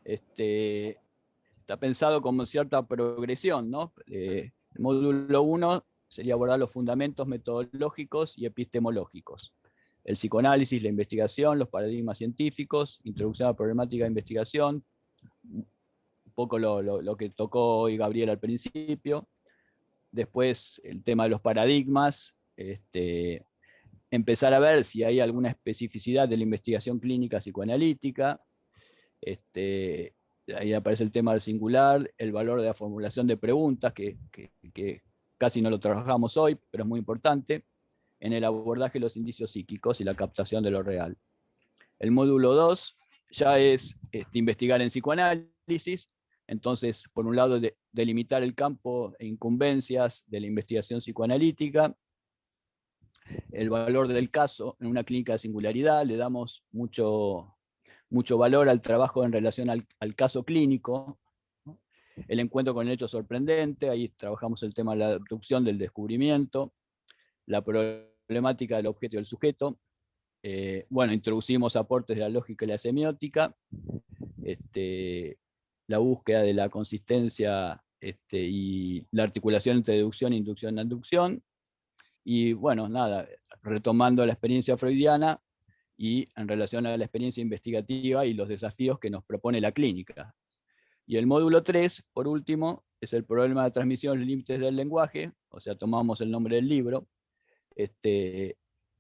Está pensado como cierta progresión, ¿no? El módulo 1 sería abordar los fundamentos metodológicos y epistemológicos. El psicoanálisis, la investigación, los paradigmas científicos, introducción a la problemática de investigación, un poco lo que tocó hoy Gabriel al principio. Después el tema de los paradigmas, empezar a ver si hay alguna especificidad de la investigación clínica psicoanalítica. Ahí aparece el tema del singular, el valor de la formulación de preguntas, que casi no lo trabajamos hoy, pero es muy importante, en el abordaje de los indicios psíquicos y la captación de lo real. El módulo 2 ya es investigar en psicoanálisis. Entonces, por un lado, delimitar el campo e incumbencias de la investigación psicoanalítica, el valor del caso en una clínica de singularidad, le damos mucho valor al trabajo en relación al caso clínico, ¿no? El encuentro con el hecho sorprendente, ahí trabajamos el tema de la abducción del descubrimiento, la problemática del objeto y del sujeto. Bueno, introducimos aportes de la lógica y la semiótica, la búsqueda de la consistencia y la articulación entre deducción, inducción e inducción. Y bueno, nada, retomando la experiencia freudiana y en relación a la experiencia investigativa y los desafíos que nos propone la clínica. Y el módulo 3, por último, es el problema de transmisión, los límites del lenguaje, o sea, tomamos el nombre del libro,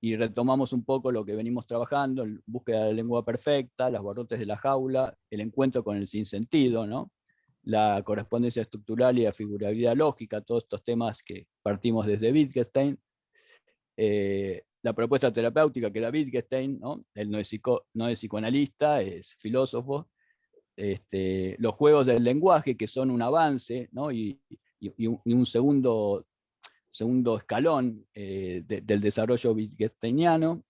y retomamos un poco lo que venimos trabajando, en búsqueda de la lengua perfecta, las barrotes de la jaula, el encuentro con el sinsentido, ¿no? La correspondencia estructural y la figurabilidad lógica, todos estos temas que partimos desde Wittgenstein. La propuesta terapéutica que da Wittgenstein, ¿no? Él no es psicoanalista, es filósofo. Los juegos del lenguaje, que son un avance, ¿no? y un segundo escalón del desarrollo wittgensteiniano.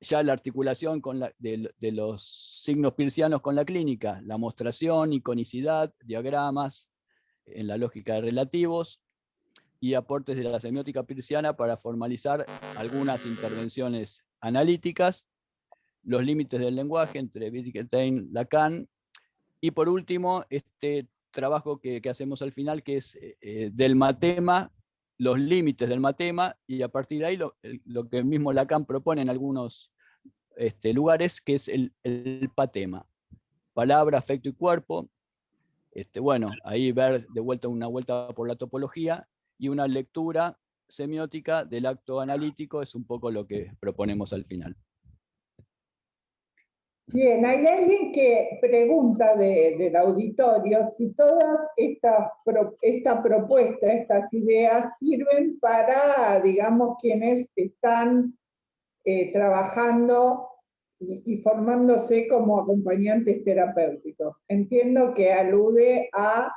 Ya la articulación de los signos peircianos con la clínica, la mostración, iconicidad, diagramas, en la lógica de relativos, y aportes de la semiótica peirciana para formalizar algunas intervenciones analíticas, los límites del lenguaje entre Wittgenstein, Lacan, y por último, trabajo que hacemos al final, que es del matema, los límites del matema, y a partir de ahí lo que mismo Lacan propone en algunos lugares, que es el patema, palabra, afecto y cuerpo. Bueno, ahí ver de vuelta una vuelta por la topología y una lectura semiótica del acto analítico es un poco lo que proponemos al final. Bien, hay alguien que pregunta del auditorio si todas esta propuesta, estas ideas sirven para, digamos, quienes están trabajando y formándose como acompañantes terapéuticos. Entiendo que alude a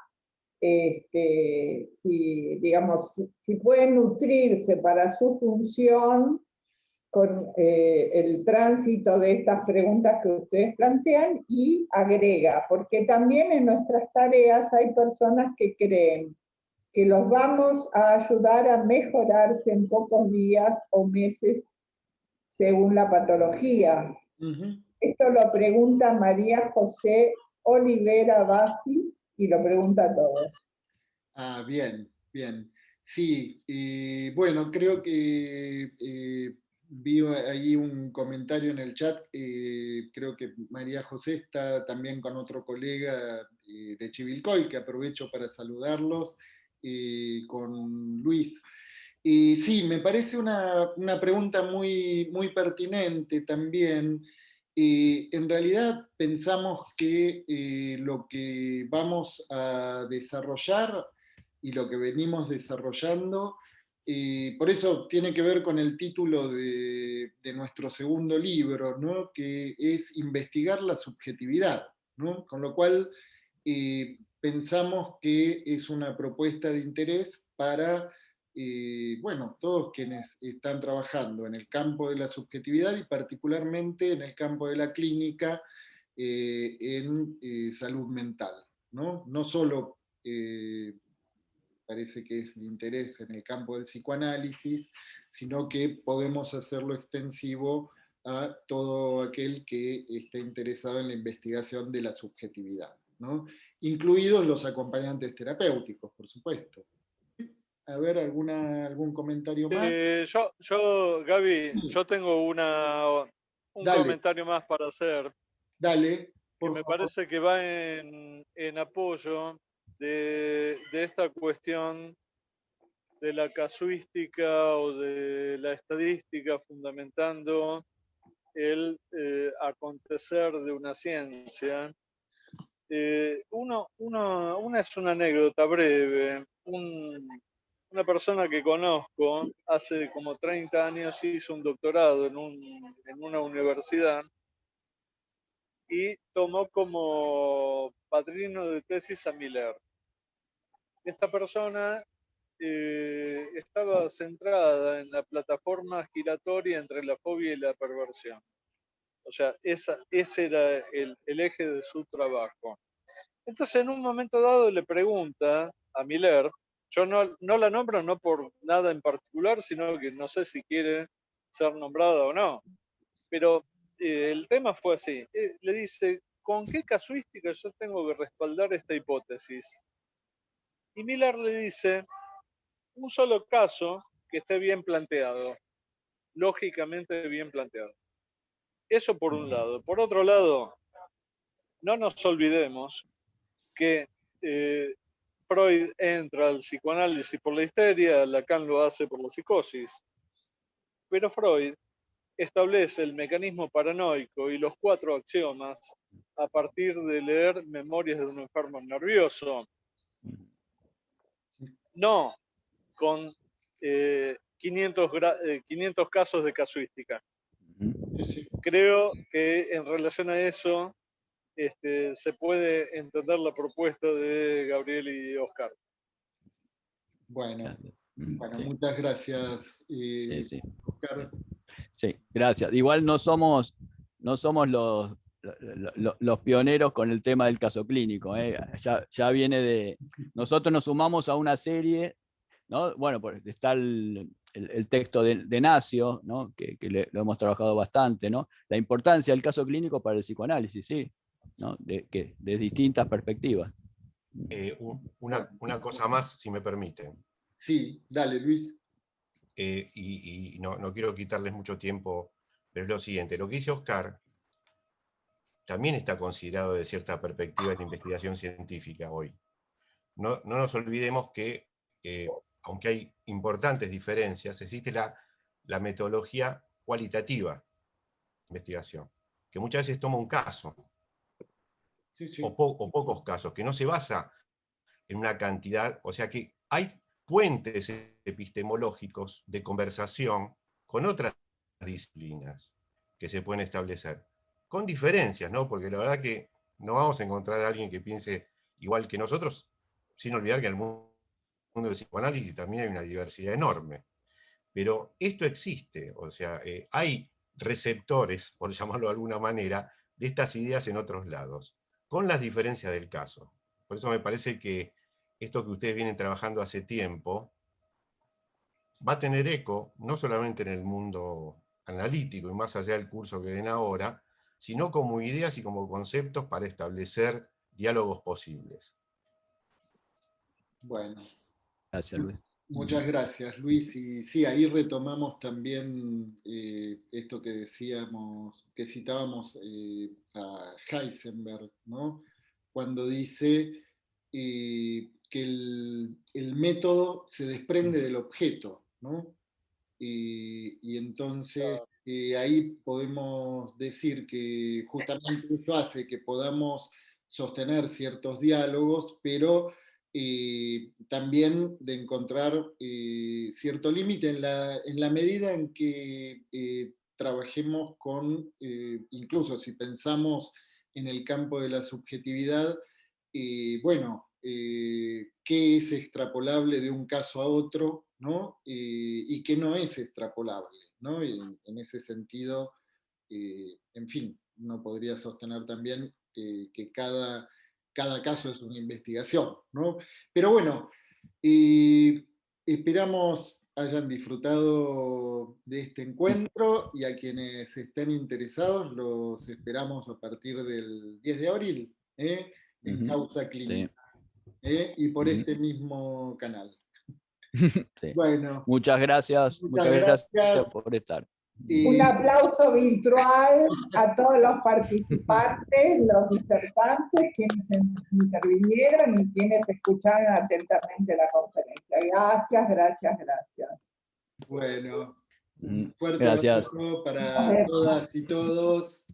si pueden nutrirse para su función con el tránsito de estas preguntas que ustedes plantean, y agrega, porque también en nuestras tareas hay personas que creen que los vamos a ayudar a mejorarse en pocos días o meses según la patología. Esto lo pregunta María José Olivera Bassi y lo pregunta a todos. Ah, bien, bien. Sí, bueno, creo que vi ahí un comentario en el chat, creo que María José está también con otro colega de Chivilcoy, que aprovecho para saludarlos, con Luis. Sí, me parece una pregunta muy, muy pertinente también. En realidad pensamos que lo que vamos a desarrollar y lo que venimos desarrollando, por eso tiene que ver con el título de nuestro segundo libro, ¿no? Que es investigar la subjetividad, ¿no? Con lo cual pensamos que es una propuesta de interés para bueno, todos quienes están trabajando en el campo de la subjetividad y particularmente en el campo de la clínica en salud mental, ¿no? No solo parece que es de interés en el campo del psicoanálisis, sino que podemos hacerlo extensivo a todo aquel que esté interesado en la investigación de la subjetividad, ¿no? Incluidos los acompañantes terapéuticos, por supuesto. A ver, ¿algún comentario más? Gaby, yo tengo un comentario más para hacer. Dale, que me parece que va en apoyo de esta cuestión de la casuística o de la estadística fundamentando el acontecer de una ciencia. Una es una anécdota breve. Una persona que conozco hace como 30 años hizo un doctorado en una universidad y tomó como padrino de tesis a Miller. Esta persona estaba centrada en la plataforma giratoria entre la fobia y la perversión. O sea, ese era el eje de su trabajo. Entonces, en un momento dado le pregunta a Miller, yo no la nombro no por nada en particular, sino que no sé si quiere ser nombrada o no, pero el tema fue así. Le dice, ¿con qué casuística yo tengo que respaldar esta hipótesis? Y Miller le dice, un solo caso que esté bien planteado, lógicamente bien planteado. Eso por un lado. Por otro lado, no nos olvidemos que Freud entra al psicoanálisis por la histeria, Lacan lo hace por la psicosis, pero Freud establece el mecanismo paranoico y los 4 axiomas a partir de leer Memorias de un enfermo nervioso. No con 500 casos de casuística. Creo que en relación a eso se puede entender la propuesta de Gabriel y Oscar. Bueno, Sí. muchas gracias, Sí. Oscar. Sí, gracias. Igual no somos los pioneros con el tema del caso clínico. Ya viene de... Nosotros nos sumamos a una serie, ¿no? Bueno, está el texto de Nacio, ¿no? que lo hemos trabajado bastante, ¿no? La importancia del caso clínico para el psicoanálisis, sí, ¿no? de distintas perspectivas. Una cosa más, si me permiten. Sí, dale, Luis. Y no quiero quitarles mucho tiempo, pero es lo siguiente. Lo que dice Oscar también está considerado de cierta perspectiva en la investigación científica hoy. No nos olvidemos que, aunque hay importantes diferencias, existe la metodología cualitativa de investigación, que muchas veces toma un caso, o pocos casos, que no se basa en una cantidad, o sea que hay puentes epistemológicos de conversación con otras disciplinas que se pueden establecer, con diferencias, ¿no? Porque la verdad que no vamos a encontrar a alguien que piense igual que nosotros, sin olvidar que en el mundo del psicoanálisis también hay una diversidad enorme. Pero esto existe, o sea, hay receptores, por llamarlo de alguna manera, de estas ideas en otros lados, con las diferencias del caso. Por eso me parece que esto que ustedes vienen trabajando hace tiempo va a tener eco no solamente en el mundo analítico y más allá del curso que den ahora, sino como ideas y como conceptos para establecer diálogos posibles. Bueno. Gracias, Luis. Muchas gracias, Luis. Y sí, ahí retomamos también esto que decíamos, que citábamos a Heisenberg, ¿no? Cuando dice que el método se desprende del objeto, ¿no? Y entonces ahí podemos decir que justamente eso hace que podamos sostener ciertos diálogos, pero también de encontrar cierto límite en la medida en que trabajemos con, incluso si pensamos en el campo de la subjetividad, bueno, qué es extrapolable de un caso a otro, ¿no? Y qué no es extrapolable, ¿no? Y en ese sentido, en fin, uno podría sostener también que cada caso es una investigación, ¿no? Pero bueno, esperamos hayan disfrutado de este encuentro y a quienes estén interesados los esperamos a partir del 10 de abril, en Causa Clínica, y por este mismo canal. Sí. Bueno, Muchas gracias muchas gracias por estar. Y Un aplauso virtual a todos los participantes, los disertantes, quienes intervinieron y quienes escucharon atentamente la conferencia. Gracias, gracias, gracias. bueno, Mm, un fuerte gracias. abrazo para todas y todos.